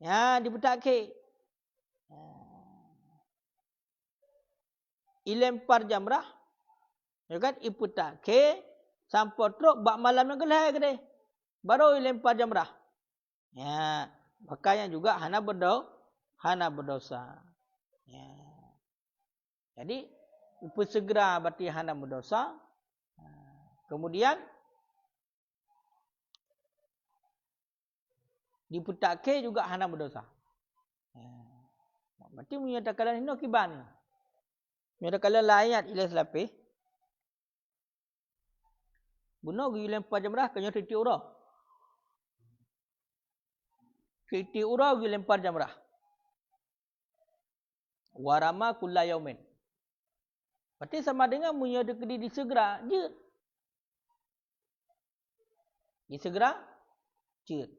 Ya, dipetakhir. Ilempar jamrah. Ya kan? Ipetakhir. Sampai teruk bak malam yang gelai ke dia. Baru lempar jamrah. Ya, makanya juga hana berdosa. Ya. Jadi segera berarti hana berdosa. Kemudian diputake juga hana berdosa. Ya. Berarti menyatakan ini kiban. Menyatakan layat ilah selapih. Bunuh gi lempar jamrah kena titik urah. Titik urah gi lempar jamrah. Warama kulla yaumin. Berarti sama dengan punya dekedi disegera je. Disegera je.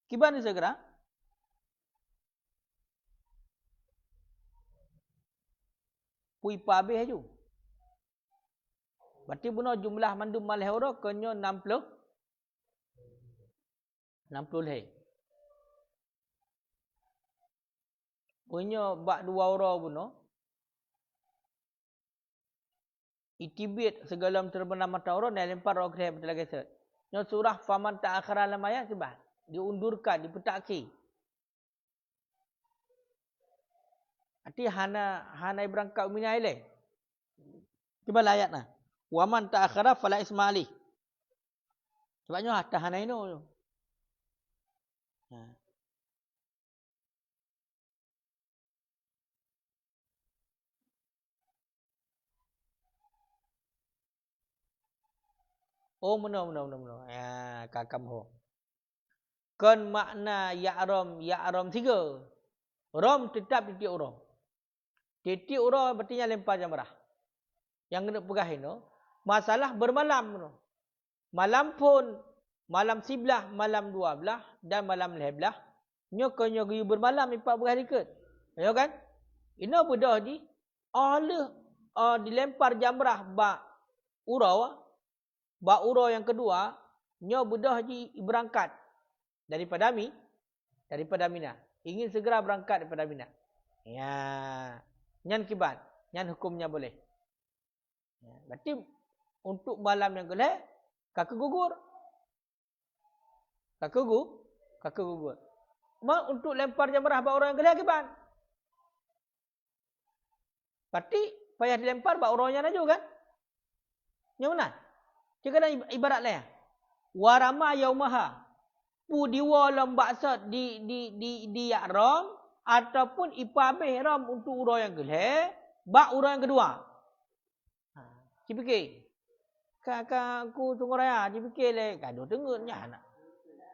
Kiban disegera? Pui pa habis je. Berarti bunuh jumlah mandum malih orang kena 60 hai. Punya bak dua orang bunuh. Itibit segala terbenam mata orang dan lempar orang kena betul lagi set. Nya surah faman ta'akhara lam ayat sebab diundurkan, dipetaki. Arti hana berangkat minai le. Cuba ayat nah. Waman ta'akhara fala ismali. Sebabnya hatta hana ino. Oh benar. Ya, kakam ho. Kan makna ya'ram 3. Ram tetap titik urang. Titik urang berarti lempar jamrah. Yang kena pegah ini, masalah bermalam. Malam pun, malam 11, malam 12 dan malam 11. Nyo kena pergi bermalam 4 hari ke. Ya kan? Ini bedah di oleh dilempar jamrah bak urau. Bak urau yang kedua, nyo bedah di berangkat daripada Mina. Ingin segera berangkat daripada Mina. Ya, nyan kibat, nyan hukumnya boleh. Ya, berarti untuk malam yang gelap, kakak gugur. Kakak gugur. Mak untuk lempar jamrah bak orang yang gelap kibat. Berarti payah dilempar bak orangnya aja kan? Yang mana? Jika ibarat lah ya. Warama yaumaha. Pu diwa lembak sat di yakram ataupun ipabeh ram untuk urang yang gelap, bak urang yang kedua. Cik fikir. Kakak aku tunggu raya, cik fikir le gaduh tengutnya anak.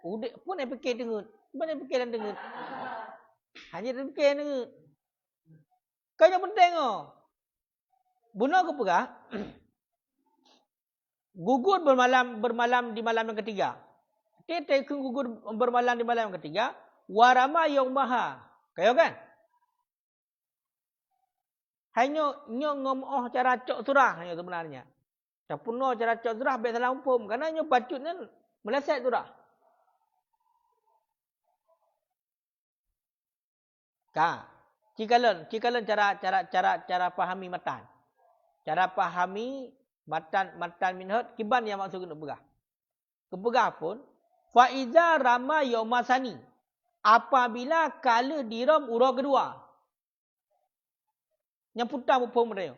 Udik pun ai fikir tengut. Mana fikir dan tengut. Hanya fikir tengut. Kau yang penting oh. Bunuh ke pegah? Gugur bermalam di malam yang ketiga. Kita gugur bermalam di malam yang ketiga. Warama yaumaha. Kaya kan? Hanya ngomoh cara cok surah hanya sebenarnya. Capuno cara cok surah biasa salah umpum. Karena hanya bacutnya meleset surah. Cikalan cara pahami matan. Cara pahami matan minhut kiban yang maksud kena pegah. Kepegah pun faiza rama yaumasani. Apabila kala diram urang kedua. Yang putar pun mereka.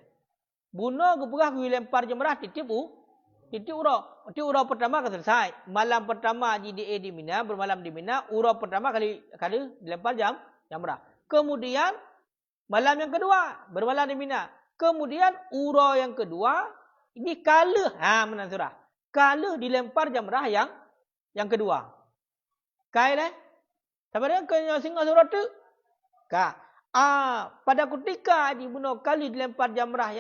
Bunuh kepegah kui lempar jamrah titik urang. Titik urang pertama akan selesai. Malam pertama di Mina, bermalam di Mina, urang pertama kali dilempar jamrah. Kemudian malam yang kedua bermalam di Mina. Kemudian urang yang kedua ini kala menang surah. Kala dilempar jamrah yang kedua. Kai dah. Sampai dengan kena singgah surah tu. Pada ketika dibunuh kali dilempar jamrah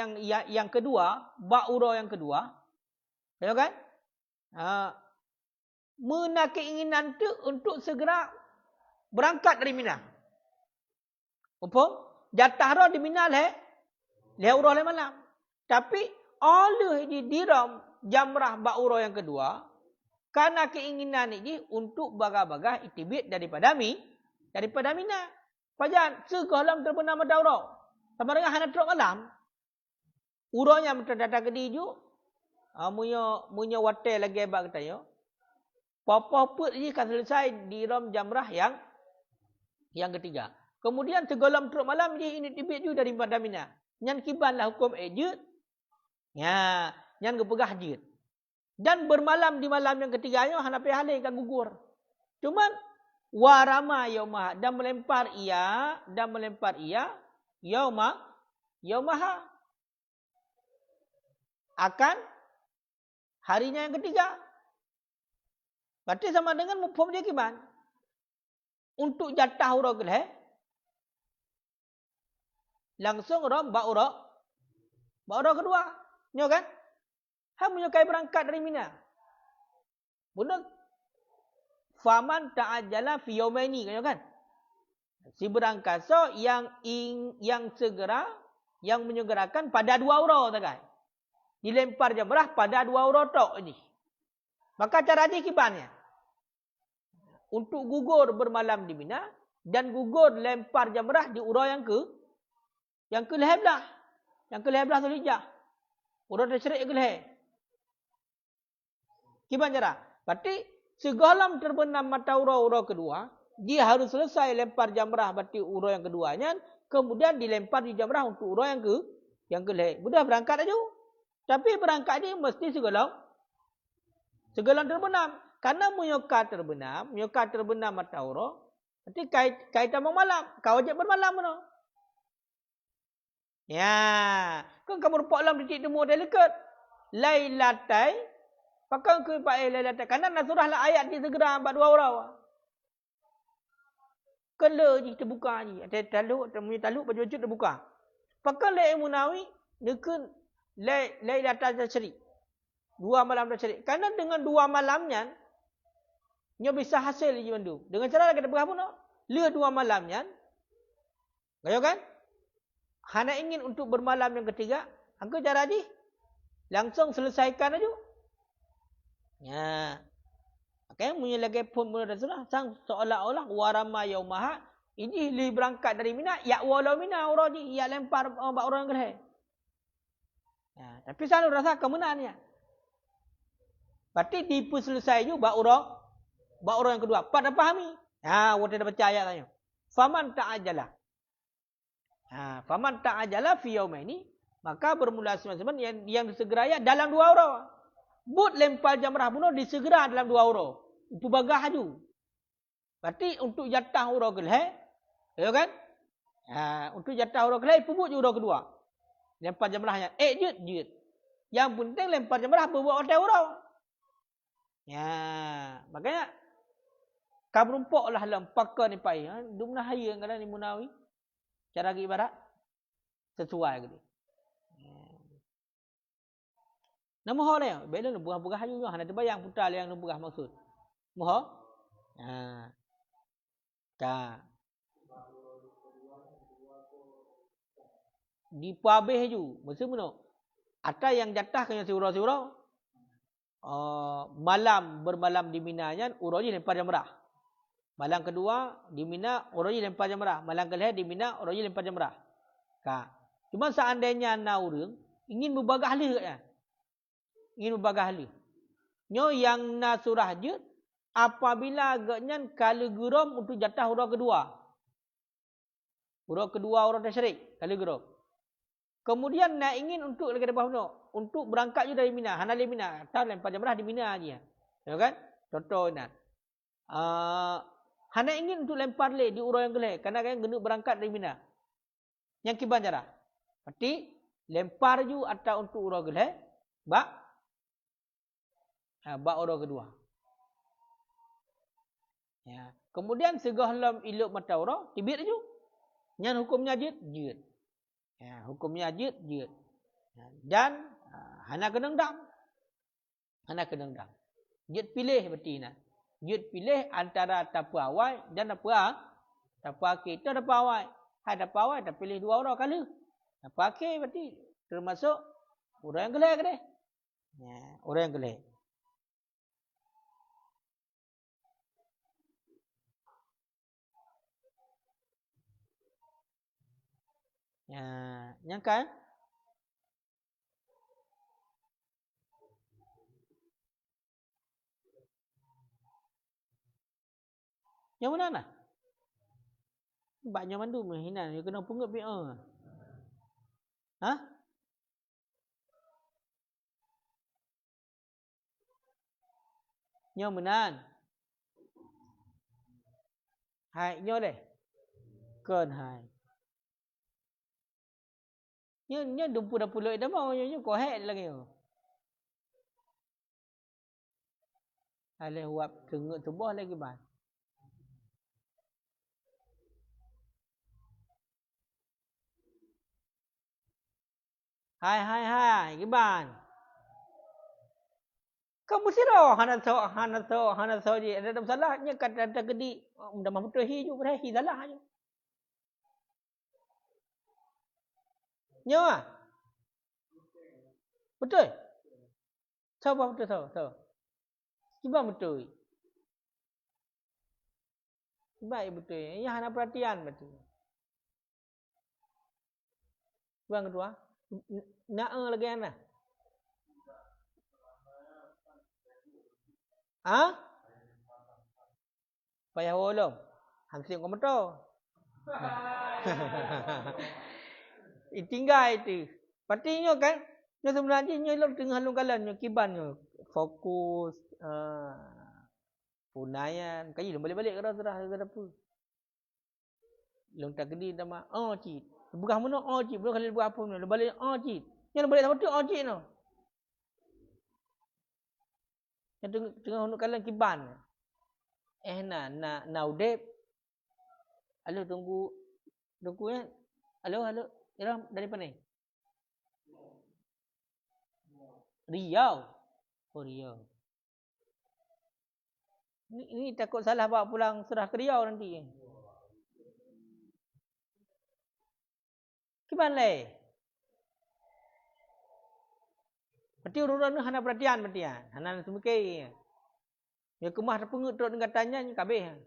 yang kedua, bak urau yang kedua. Ya kan? Menak keinginan tu untuk segera berangkat dari Mina. Apa? Jatah roh di Mina leh urau leh malam. Tapi oleh diram jamrah bak urau yang kedua, karena keinginan ini untuk bagah-bagah itibit daripada Mina. Pajan, segalam terbenam ada urau. Sama dengan hana teruk malam. Uraunya mentadata ke diju. Munyo water lagi hebat katanya. Papa put je kan selesai di rom jamrah yang ketiga. Kemudian segolom teruk malam je ini tibit ju daripada Mina. Nyan kibanlah hukum ejut. Ya, nyan gepegah jut. Dan bermalam di malam yang ketiganya hanapi halai kan gugur. Cuman warama yaumah dan melempar ia yaumaha akan harinya yang ketiga. Berarti sama dengan mufhum dia kiban. Untuk jatah huruf geleh langsung rom ba'ura kedua. Nyo kan? Ham menyukai berangkat dari Mina. Benar. Faman ta'ajjala fi yaumaini kan? Si berangkat so yang segera yang menyegerakan pada 2 aura takai. Dilempar jamrah pada 2 aura tok ini. Maka cara dia kibannya untuk gugur bermalam di Mina dan gugur lempar jamrah di aura yang ke-11. Yang ke-11 Zulhijjah. Aura tasyrik ke-11. Kiban cara? Berarti segala terbenam mata aura kedua, dia harus selesai lempar jamrah berarti aura yang keduanya, kemudian dilempar di jamrah untuk aura yang ke-11. Mudah berangkat aja. Tapi berangkat ni mesti segala terbenam. Karena muyoka terbenam mata aura, berarti kaitan malam. Kau wajib bermalam mana? Ya, kan kamu rupak lam titik temu dekat. Lailatai pakai ke pak lailatai. Karena nasurah lah ayat di segera 4 2 orang. Kala je terbuka je. Ada taluk baju terbuka. Pakai lai Munawi dekat lailatai tasyrik. 2 malam tasyrik. Karena dengan 2 malamnya nyo bisa hasil je mandu. Dengan cara kita berapa pun le 2 malamnya. Gayo kan? Hana ingin untuk bermalam yang ketiga, angka cara di langsung selesaikan aja. Ya. Okey, punya lagi pun mula Rasulullah sang seolah-olah warama yaumaha ini li berangkat dari Mina, ya walau Mina orang ni ya lempar orang geleh. Ya, tapi selalu rasa kemenannya. Berarti dipu selesai juga orang yang kedua. Pada pahami. Ha, kita dah baca ayat tanya. Faman ta'ajala. Ha, faman ta'ajala fi yaumaini, maka bermula semen-semen yang disegeraya dalam 2 orang. But lempar jamrah bunuh disegera dalam 2 orang. Itu bagah haju. Berarti untuk jatah orang geleh, ya kan? Ha, untuk jatah orang geleh puput je orang kedua. Lempar jamrahnya jut. Yang penting lempar jamrah berbuat orang. Ya, makanya kabrumpoklah dalam pakar ni pai. Ha, dumna haya ngada ni Munawi. Cara ibarat sesuai gitu. Nama ho dia, bela buah-buah haju hana terbayang putar yang buah maksud. Moho? Ha. Ka. Di pabeh ju, maksud mana? Ada yang jatah kena surau-surau. Bermalam di Mina nya urang lempar jamrah. Malam kedua di Mina orang lempar jamrah. Malam kedua di Mina orang lempar jamrah. Ka. Cuma seandainya ana urang ingin berbagah hala katnya. Ingin berbagah hala. Nyo yang na surah je apabila agaknya kala geram untuk jatah orang kedua. Orang kedua orang tasyrik kala geram. Kemudian nak ingin untuk lagi depan untuk berangkat je dari Mina, hanali Mina, tak lempar jamrah di Mina aja. Ya kan? Contoh nak. Hana ingin untuk lempar le di urang yang geleh. Kerana kan genuk berangkat dari Mina. Yang kiban cara. Berarti lempar ju atau untuk urang geleh. Bak urang kedua. Ya. Kemudian segahlam iluk mata urang. Tibit ju. Yang hukumnya jid. Ya, hukumnya jid. Ya. Dan hana kenendam. Jid pilih berarti nak. Jid pilih antara tapu awal dan tapu akhir. Itu tapu awal. Hai tapu awal, dah pilih 2 orang kali. Tapu akhir berarti termasuk orang yang geleh ke dia? Ya, orang yang geleh. Ya, yang kan? Yang mana lah? Banyak mandu hinan, dia kena pungut biar. Ha? Nyo menan. Hai nyo deh. Kon hai. Nyo 20 dah mau nyo ko hai lagi. Ale huap tengok tubuh lagi ban. Hai giban. Kamu siro hanaso je ada masalah nya kata gedi dah mampu tu hi ju ber hi salah ju. Nyo ah. Betul. Siapa betul tahu. Giban betul. Baik betul. Ini hana perhatian betul. Yang kedua, nak lagi ana. Ha? Payah wolong. Hansing komentar. Tinggal itu. Patinya kan, nyo sebenarnya nyo lom tengah halung-kalan nyo kiban nyo fokus punayan. Kaji lom balik-balik ke serah ke apa. Lom tak gedi nama cit. Bukan mana cit, bukan kali buat apa nyo. Balik cit. Nyo balik sama tu cit no. Yang tengah halung-kalan kiban. Na udep. Halo tunggu ya. Halo. Iram dari mana? Riau. Oh Riau. Ini takut salah bawa pulang serah ke Riau nanti. Gimana? Berarti urut-urut ni hana perhatian. Hana semikir. Ya kemah terpengut teruk dengan tanya ni kabeh.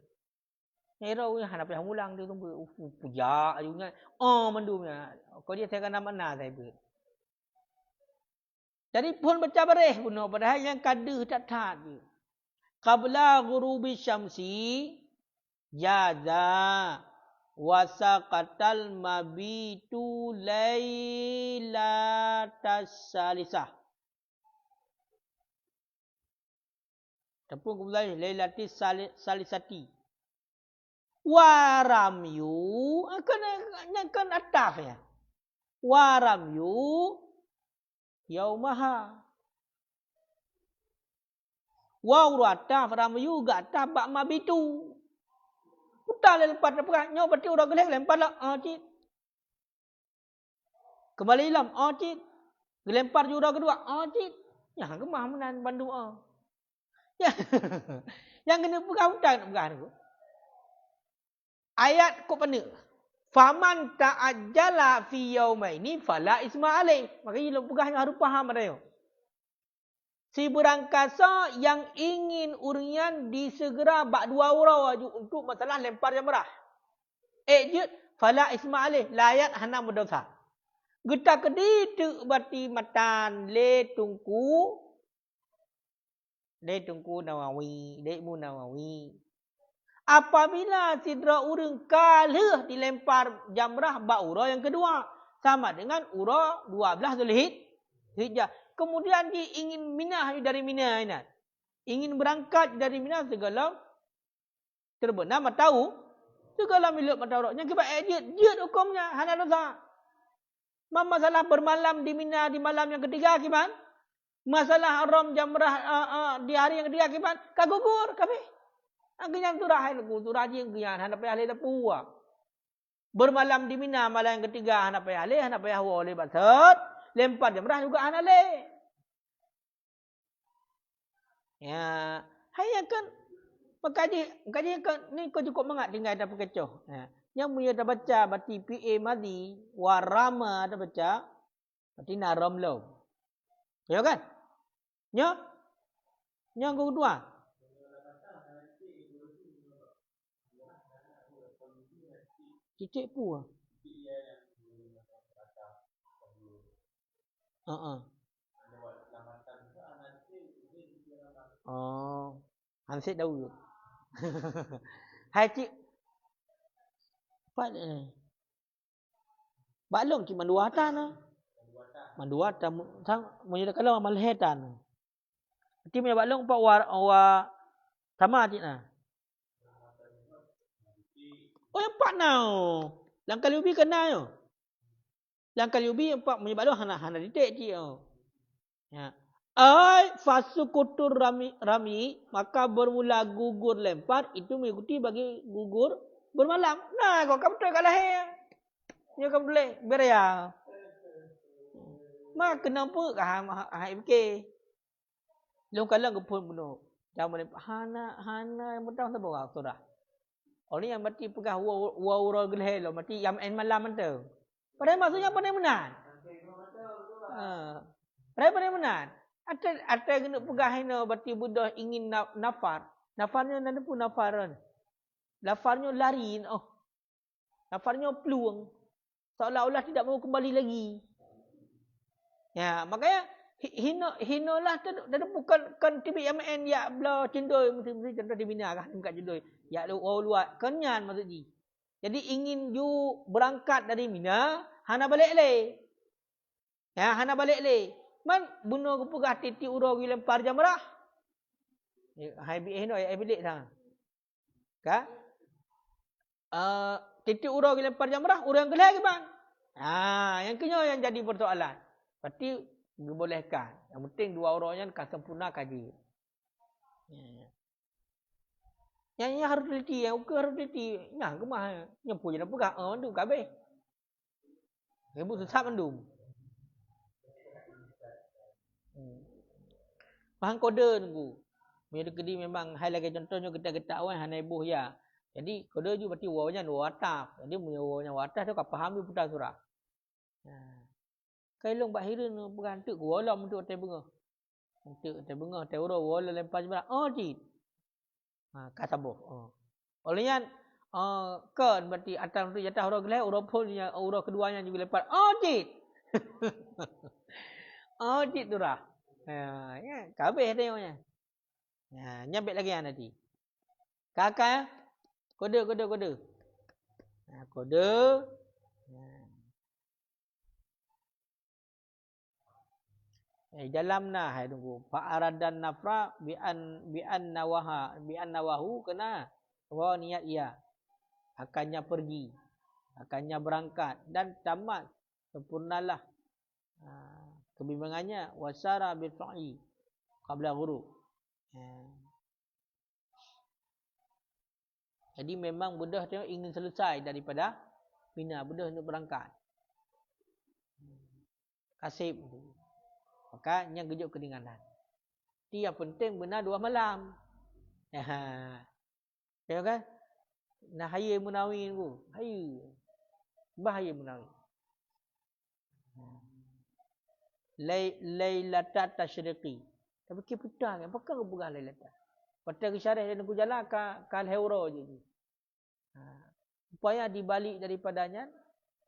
Nyero hana payah ulang dia tunggu. Pujak juga. Mendumnya. Kau dia saya kena mana saya ber. Jadi pun baca bareh pun padahal yang kada tak dia. Qabla ghurubi syamsi jaza wasaqatal mabitu lailatas salisah. Tepung kemudian lailatis salisati. Waramyu akan ataf ya. Waramyu yaumaha. Wa urata ramyu ga tabak mabitu. Utal lepat apa nyo berarti udah gelek lempar lah cit. Kembali lam cit. Gelempar juga kedua cit. Ya gemah menan bandu Ya. Yang kena pegang bukan. Ayat kok penuh. Faman ta'ajjala fi yaumaini fala isma alaih. Makanya pegang harus faham ada yo. Si berangkasa yang ingin urian disegera bak 2 orang untuk masalah lempar jamrah. Ejut fala isma alaih layat hana berdosa. Geta kedi tu berarti matan le tungku Nawawi, Mu Nawawi. Apabila sidra urang kalah dilempar jamrah bak urah yang kedua sama dengan urah 12 Zulhijjah. Kemudian dia ingin minah dari Mina ini. Ingin berangkat dari Mina segala terbenam tahu segala milik matauraknya sebab jid hukumnya hana dosa. Masalah bermalam di Mina di malam yang ketiga akibat masalah haram jamrah di hari yang ketiga akibat kagugur kabeh. Ang turahan ko, turajing ganyan, hanap ay alay na puwa. Bermalam di Mina, malam yang ketiga, hanap ay alay batat. Lempar jamrah juga hanale. Ya, hanya kan, makanya kan, ni kau cukup mengat tinggal ada pekecoh. Ya. Yang punya dah baca, berarti PA madi, warama dah baca, berarti naram lo. Ya kan? Ya? Yang kedua. Cicik pu ah. Hansip dahulu. Hai cik. Pak ni. Baklong cik manduatan. Manduatan. Sang menyudah kalau malhetan. Ti punya baklong pak wa sama cik na. Oh yang pak now. Lang kali ubi kena yo. Lang kali ubi yang pak punya baklong hana didik cik yo. Ya. Ai fasukutur rami maka bermula gugur lempar itu mengikuti bagi gugur bermalam. Nah, kau betul kat lahir. Ya kau boleh beria. Mak kenapa hai fikir. Long kalang kepun bunuh. Jangan hana yang betul tak bawa surah. Orang yang mati pegah wa gelhe lo mati yam en malam tu. Padahal maksudnya apa ni benar? Padahal benar. Ada kena pegah hina berarti Buddha ingin nafar. Nafarnya nada pun nafaran. Nafarnya lari. Nafarnya peluang. Seolah-olah tidak mau kembali lagi. Ya, makanya hinalah dan bukan kan tibi MN ya bla cendoi mesti contoh dibina kan dekat cendoi. Ya luat kenyan maksudnya. Jadi ingin you berangkat dari Mina, hana balik le. Ya, hana balik le. Man bunuh kepegah titik ura gi lempar jamrah. Hai bi hino ai bilik sang. Ka? Titik ura gi lempar jamrah, ura yang gelai ke bang? Yang kenya yang jadi persoalan. Berarti dibolehkan. Yang penting dua orangnya kan sempurna kaji. Yang harus teliti, yang ukur harus teliti. Yang kemah, yang punya dah pegang. Tu kabeh. Ibu susah mendung. Faham kode tunggu. Bila kedi memang hai lagi contohnya getak-getak awal hana ibuh ya. Jadi kode ju berarti wawanya dua ataf. Jadi punya wawanya ataf tu kau faham dia putar surah. Kailong bak hirin berantuk gua lam untuk tai bunga. Untuk tai bunga, tai ura wala lempar jembat. Cik. Kasabuh. Olehnya kan berarti atas tu jatah ura gelai, ura pun ura keduanya juga lempar. Cik. Cik tu dah. Ya, kabeh tengoknya. Nyabit lagi nanti. Kakak kode. Kode. Dalam nah hai tunggu. Fa'aradan nafra bi'an nawahu kena wa niat ia. Akannya pergi. Akannya berangkat dan tamat sempurnalah kebimbangannya wasara bil fa'i qabla ghurub. Jadi memang Buddha tengok ingin selesai daripada Mina. Buddha untuk berangkat. Kasib. Maka yang gejut keninganan. Itu yang penting benar 2 malam. Tengok kan? Nah haya munawi tu. Haya. Bahaya munawi. Lailatat tasyriqi. Tapi kita putar kan. Apakah hubungan lailatat? Pada syarah dia nunggu jalan kal heuro je. Supaya dibalik daripadanya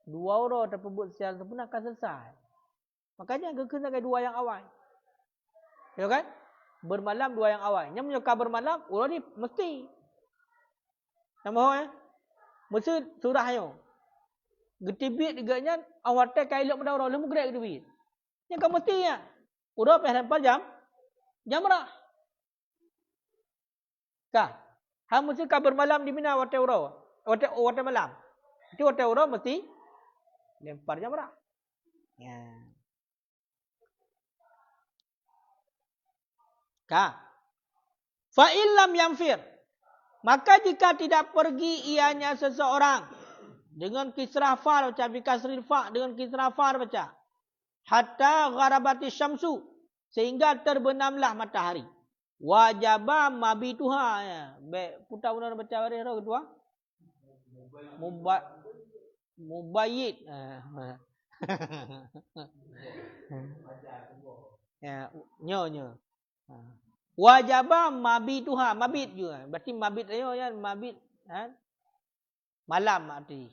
2 orang tersebut secara sempurna akan selesai. Makanya kena 2 yang awal. Ya kan? Bermalam 2 yang awal. Yang menyokar bermalam, orang ni mesti. Nama ya? Mesti surahnya. Getibit diganya awal tak kailok pada orang lemu gerak getibit. Yang kan mesti ya. Orang pernah lempar jam berapa? Kah? Hang mesti kah bermalam di Mina waktu orang. Waktu malam. Itu waktu orang mesti lempar jam berapa? Ya. Kah? Fa illam yanfir. Maka jika tidak pergi ianya seseorang dengan kisrah far baca bi kasril fa dengan kisrah far baca hatta gharabati syamsu sehingga terbenamlah matahari. Wajaba mabituha ya. Baik putar benar baca hari kedua. Mubayyid. Ya, nyo. Wajaba mabituha, mabit juga. Berarti mabit ayo ya, mabit kan? Malam arti.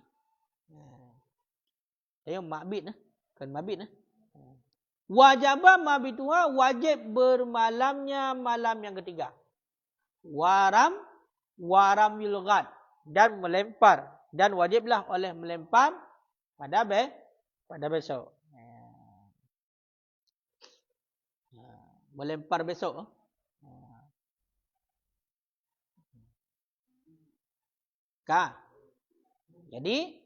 Ayo mabit kan mabit Wajaba mabituha, wajib bermalamnya malam yang ketiga. Waram yulghat. dan melempar, dan wajiblah oleh melempar pada besok. Melempar besok. Jadi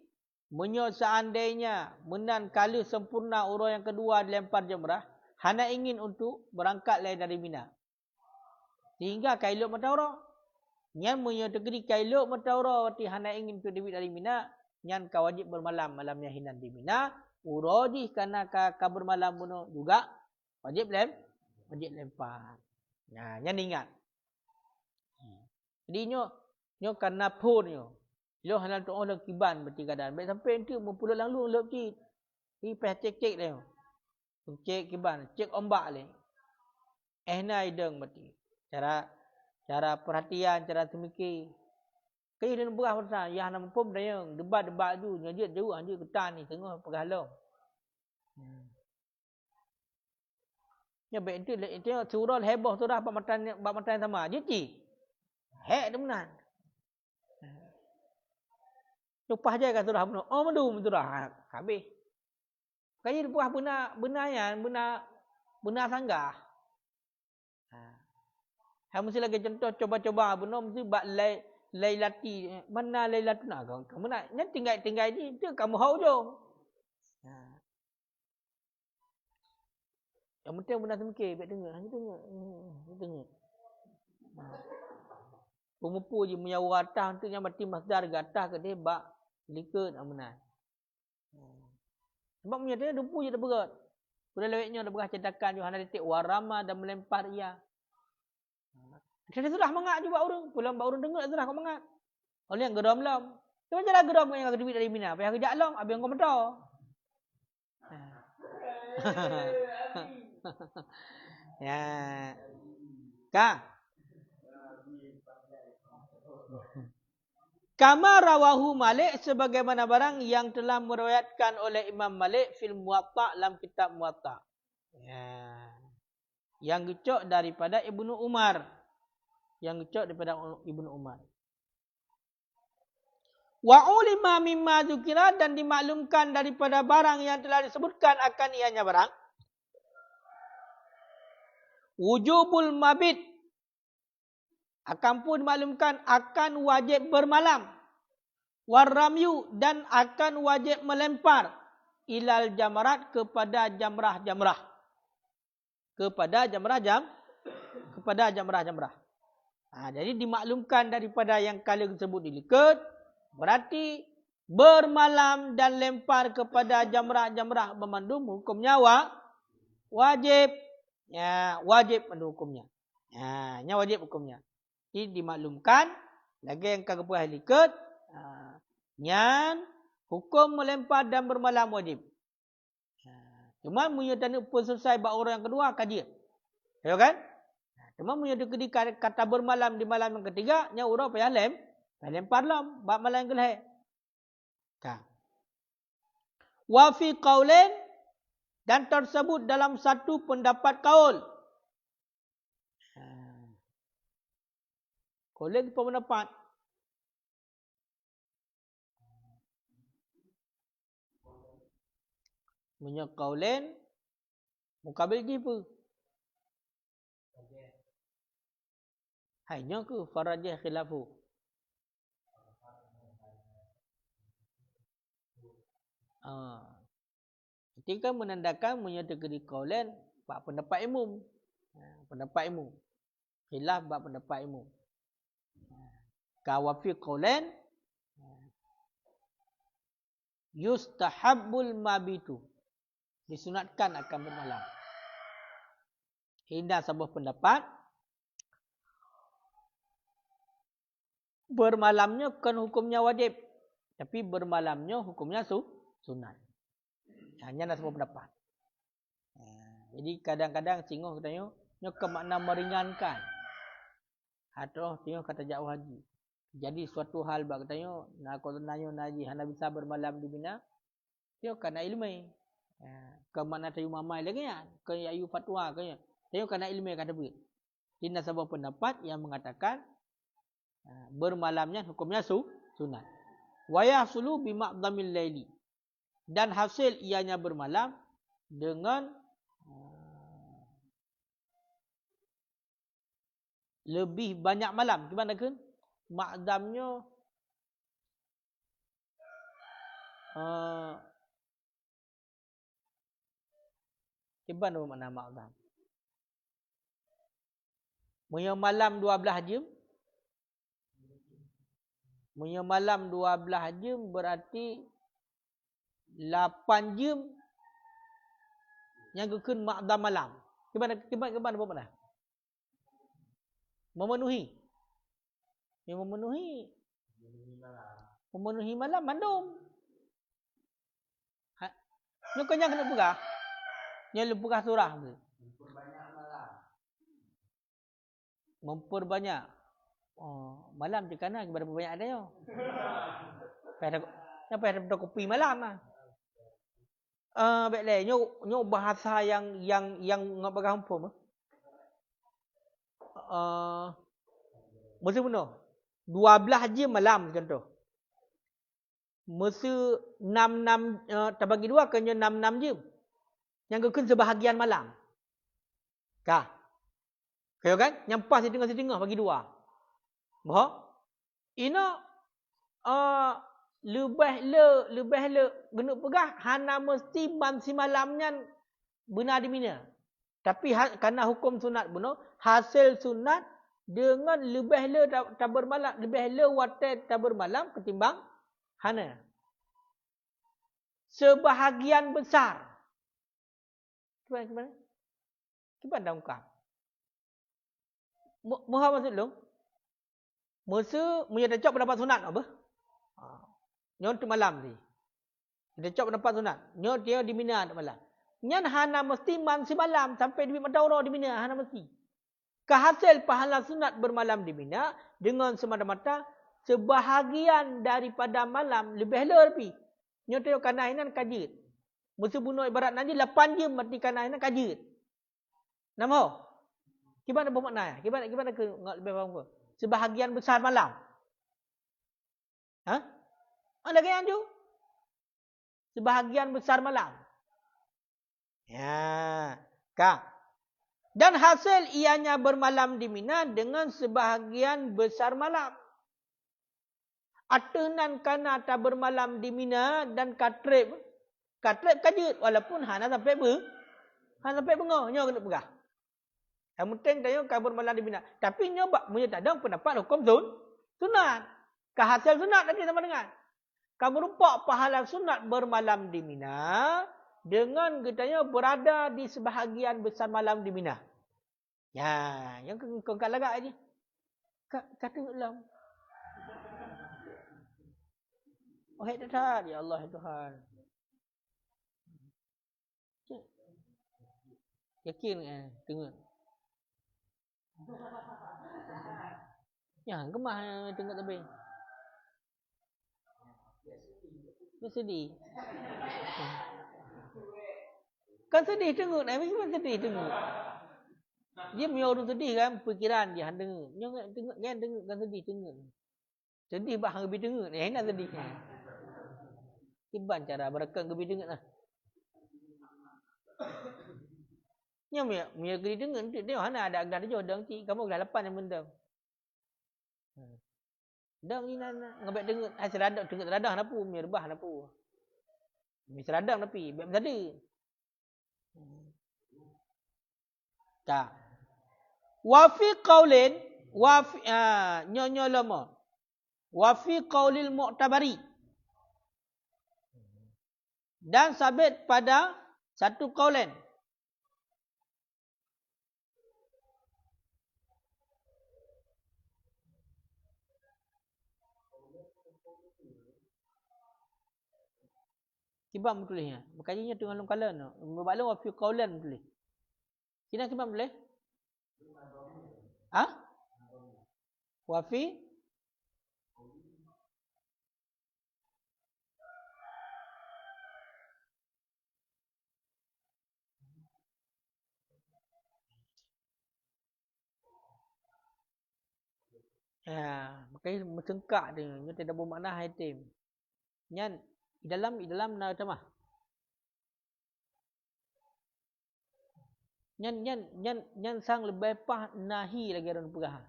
menyo seandainya menan kala sempurna urang yang kedua dilempar jamrah, hana ingin untuk berangkat lain dari Mina. Sehingga kailuk mataura. Nyan menyo tegeri kailuk mataura wati hana ingin untuk debit dari Mina, nyan ka wajib bermalam malamnya hinan di Mina. Urodi kana ka bermalam bunuh juga wajib lempar. Nah, nyan ingat. Jadi nyo karena pun nyo. Lo halal tu orang kiban berarti keadaan. Baik sampai nanti mempulau lalu lep cik. Ni peh cek dia. Cek kiban, cek ombak le. Na ideng berarti. Cara perhatian, cara temikir. Kaya dia berah pasal ya nak pom dia debat tu nyajit jauh anjir ketan ni tengah pegah long. Ya baik itu surah heboh tu dah bab matan sama. Jiti. Hek tu menan. Lepas je kan surah benar. Oh mendum surah. Habis. Kaya dia buah benar sanggah. Hai mesti lagi contoh coba-coba benar mesti bak lailati. Mana lailatuna kau? Kamu nak tinggal ni tu kamu hau jom. Yang penting benar semikir, baik dengar. Tengok. Pengupu je menyawar atas tu yang berarti masdar gatah ke dia bak likat amunai. Sebab menyatakan dumpu je dah berat. Sudah lewatnya dah berah cetakan Yohana titik warama dan melempar ia. Dia sudah mengat juga orang. Pulang bak orang dengar sudah kau mengat. Oleh yang geram lam. Tu macam lah geram yang kedua dari Mina. Payah kejak long. Habis kau mentah. Ya. Kah? Kama rawahu Malik sebagaimana barang yang telah meriwayatkan oleh Imam Malik fil Muwatta dalam kitab Muwatta. Ya. Yang gecok daripada Ibnu Umar. Wa ulima mimma dzukira dan dimaklumkan daripada barang yang telah disebutkan akan ianya barang. Wujubul mabit akan pun dimaklumkan akan wajib bermalam. Warramyu dan akan wajib melempar ilal jamarat kepada jamrah-jamrah. Kepada jamrah-jamrah. Jadi dimaklumkan daripada yang kala tersebut dilikat. Berarti bermalam dan lempar kepada jamrah-jamrah memandum hukumnya wajib. Ya, wajib mandu hukumnya. Ya, nya wajib hukumnya. Ini dimaklumkan lagi yang kagak boleh likat. Nyan hukum melempar dan bermalam wajib. Cuma menyatakan pun selesai bab orang yang kedua kaji. Ya kan? Cuma menyatakan kata bermalam di malam yang ketiga nya urang payah lempar lam bab malam yang kelih. Kan. Wa fi qaulain dan tersebut dalam satu pendapat kaul. Qaulain apa pendapat? Punya qaulain mukabil apa? Hanya ke farajih khilafu. Ketika menandakan menyatakan qaulain bab pendapat umum. Pendapat umum. Khilaf bab pendapat umum. Ka wa fi qaulain yustahabbul mabitu. Disunatkan akan bermalam. Hingga sebuah pendapat bermalamnya kan hukumnya wajib. Tapi bermalamnya hukumnya sunat. Hanya sebuah pendapat. Jadi kadang-kadang singgung katanya ke makna meringankan. Atau tengok kata jauh haji. Jadi suatu hal bak katanya nak kau tanya naji hana bisa bermalam di Mina. Tengok kana ilmu. Ke mana tayu mamai lagi ya? Ke ayu fatwa ke ya? Tengok kana ilmu kata begitu. Ini sebuah pendapat yang mengatakan bermalamnya hukumnya sunat. Wa yahsulu bi maqdamil laili. Dan hasil ianya bermalam dengan lebih banyak malam. Gimana kan? Maqdamnya gimana makna maqdam? Punya malam 12 jam. Punya malam 12 jam berarti 8 jam yang kekun maqdam malam. Gimana makna? Memenuhi. Yang memenuhi malam mandum. Nyo kenyang kena pegah. Nyo lu pegah surah tu. Memperbanyak. Oh, malam di kanan berapa banyak ada yo. Apa ada kopi malam ah. Baik le nyo bahasa yang ngap pegah umpam. Masa benar 12 jam malam contoh. Masa 6 terbagi 2 kena 6 jam. Yang kekun sebahagian malam. Kah? Kaya kan? Yang pas setengah-setengah bagi 2. Bah? Ina lebih le guna pegah hana mesti si malamnya benar di mina. Tapi kerana hukum sunat benar, hasil sunat dengan lebih le tabur malam, lebih le watai tabur malam ketimbang hana. Sebahagian besar. Gimana? Gimana ungkap? Mohon maksud lu? Masa punya decok pendapat sunat apa? Nyo tu malam ni. Decok pendapat sunat. Nyo dia di Mina tu malam. Nyan hana mesti man si malam sampai di Madaura di Mina hana mesti. Kehasil pahala sunat bermalam di Mina dengan semata-mata sebahagian daripada malam lebih lebih. Nyo tu kanainan kajit. Musuh bunuh ibarat nanti 8 jam mati kanainan kajit. Nama? Gimana bermakna? Gimana ke lebih faham ke? Sebahagian besar malam. Ha? Ada yang tu? Sebahagian besar malam. Ya, Kak. Dan hasil ianya bermalam di Mina dengan sebahagian besar malam. Atenan kana tak bermalam di Mina dan katrib kajut walaupun hana sampai bengah nyo kena pegah. Yang penting tayo kabur malam di Mina. Tapi nyo punya tak ada pendapat hukum sunat. Kehasil sunat tadi sama dengan. Kamu rumpak pahala sunat bermalam di Mina dengan katanya berada di sebahagian besar malam di Mina. Ya, yang kau kat lagak ni. Kata ulang. Oh, tak ya Allah Tuhan. Yakin tengok. Ya, gemah tengok tapi. Dia sedih. Kan sedih tengok ni, memang sedih tengok. Dia punya orang sedih kan, fikiran dia tengok. Dia tengok kan sedih tengok. Sedih bah hang lebih tengok ni, nak sedih. Kiban cara berakang lebih tengok lah. Nya mia gedi tengok dia hana ada agak dia dang ti, kamu dah lepas yang benda. Dang ni nana ngabek tengok hasil radak tengok radah napu mia rebah napu. Mi seradang tapi bab ada. Tak. Wa fi qaulin wa fi nyonya lama. Wa fi qaulil mu'tabari. Dan sabit pada satu qaulin. Kibam tulisnya. Berkajinya tengah long kalan. Membalang wa fi qaulan tulis. Kina kibam tulis? Ha? Wa fi Makai mesengkak dia. Nya tidak bermakna haitim. Nyan dalam na tamah. Nyan sang lebih pah nahi lagi orang pegah.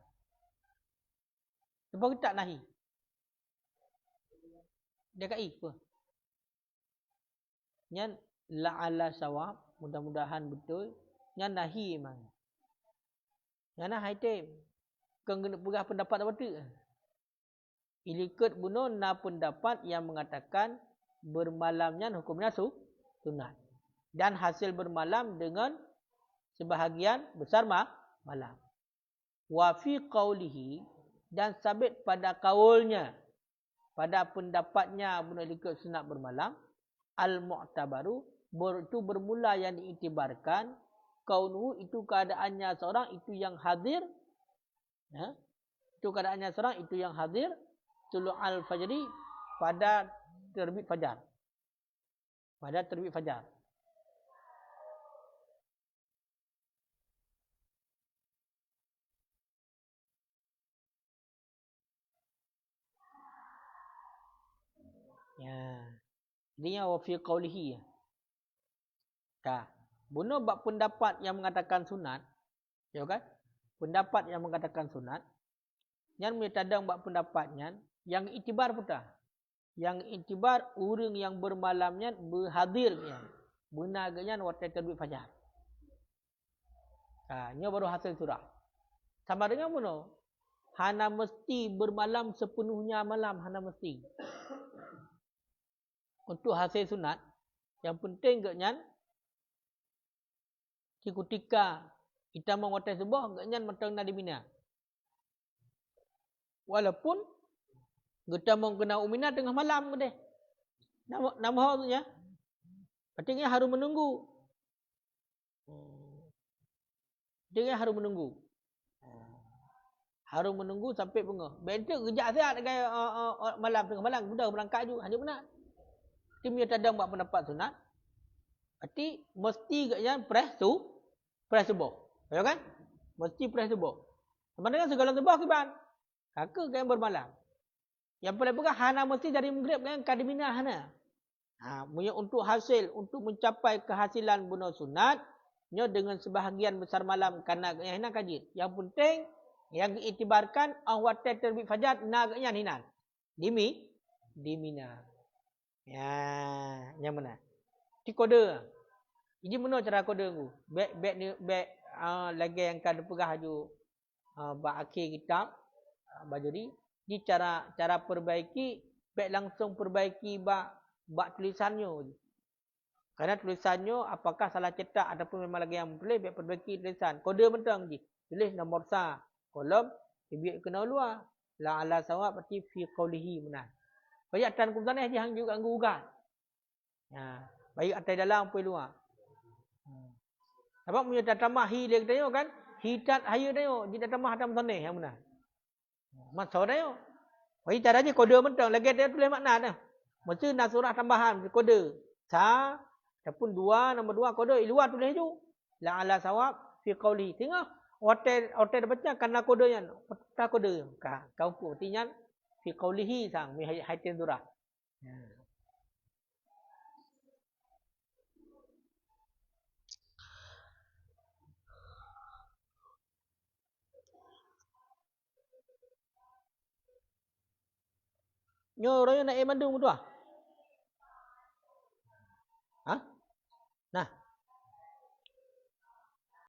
Sebab tak nahi. Dia kai apa? Nyan la'ala sawab, mudah-mudahan betul. Nyan nahi memang. Nyan haitim. Kau kena pegah pendapat apa tu? Ilikut bunuh na pendapat yang mengatakan bermalamnya hukumnya sunat. Dan hasil bermalam dengan sebahagian besar malam. Wa fi qawlihi, dan sabit pada kaulnya, pada pendapatnya bunuh ilikut sunat bermalam, al-mu'tabaru, itu bermula yang diiktibarkan, kaunuhu itu keadaannya seorang itu yang hadir, itu keadaannya seorang itu yang hadir, tulu al-fajri, pada terbit fajar. Pada terbit fajar. Ya. Dia wa fi qawlihi. Dah. Bunuh bab pendapat yang mengatakan sunat. Ya kan? Pendapat yang mengatakan sunat. Yang menyetadang bab pendapatnya. Yang iktibar putah. Yang iktibar orang yang bermalamnya berhadirnya. Benarnya waktu terbit fajar. Ini baru hasil surah. Sama dengan bunuh. Hana mesti bermalam sepenuhnya malam. Hana mesti. Untuk hasil sunat. Yang penting gaknya. Ketika kita menguatai sebuah, gaknya matang nadi bina. Walaupun kita mau kena umina tengah malam ke deh. Nama hal tu ya. Artinya harus menunggu. Artinya harus menunggu. Harus menunggu sampai bunga. Bentuk kejap sihat dengan malam tengah malam. Mudah berangkat juga. Hanya benar. Tim yang tadang buat pendapat sunat. Arti mesti gaknya press subuh. Ya kan? Mesti press subuh. Sebenarnya segala subuh kiban. Kakak yang bermalam. Yang paling pegang hana mesti dari maghrib kan kadimina hana. Untuk hasil, untuk mencapai kehasilan bunuh sunat, dengan sebahagian besar malam karena hina kajit. Yang penting yang diiktibarkan awat terbit fajar nagaknya hinan. Dimina. Ya, yang mana? Di kode. Ini mana cara kode aku? Back lagi yang kada pegah ju ba akhir kitab bajuri di cara perbaiki baik langsung perbaiki bak tulisannya. Karena tulisannya apakah salah cetak ataupun memang lagi yang boleh baik perbaiki tulisan. Kode mentang ji. Tulis nombor sa kolom biar kena luar. La ala sawab berarti fi qawlihi benar. Baik atan kumtan ni hang juga ganggu ugat. Baik atas dalam pun luar. Sebab punya tambah hi dia kata kan. Hitat haya dia di tambah atam sana yang benar. Masuk dia. Baik cara je kode mentang lagi dia tulis makna dah. Mesti nak surah tambahan kode. Sa ataupun nombor 2 kode luar tulis tu. La ala sawab fi qawli. Tengok hotel baca karena kodenya. Tak kode. Kau ku artinya fi qawlihi sang mi haitin surah. Nyo royo nak Bandung tu ah. Nah.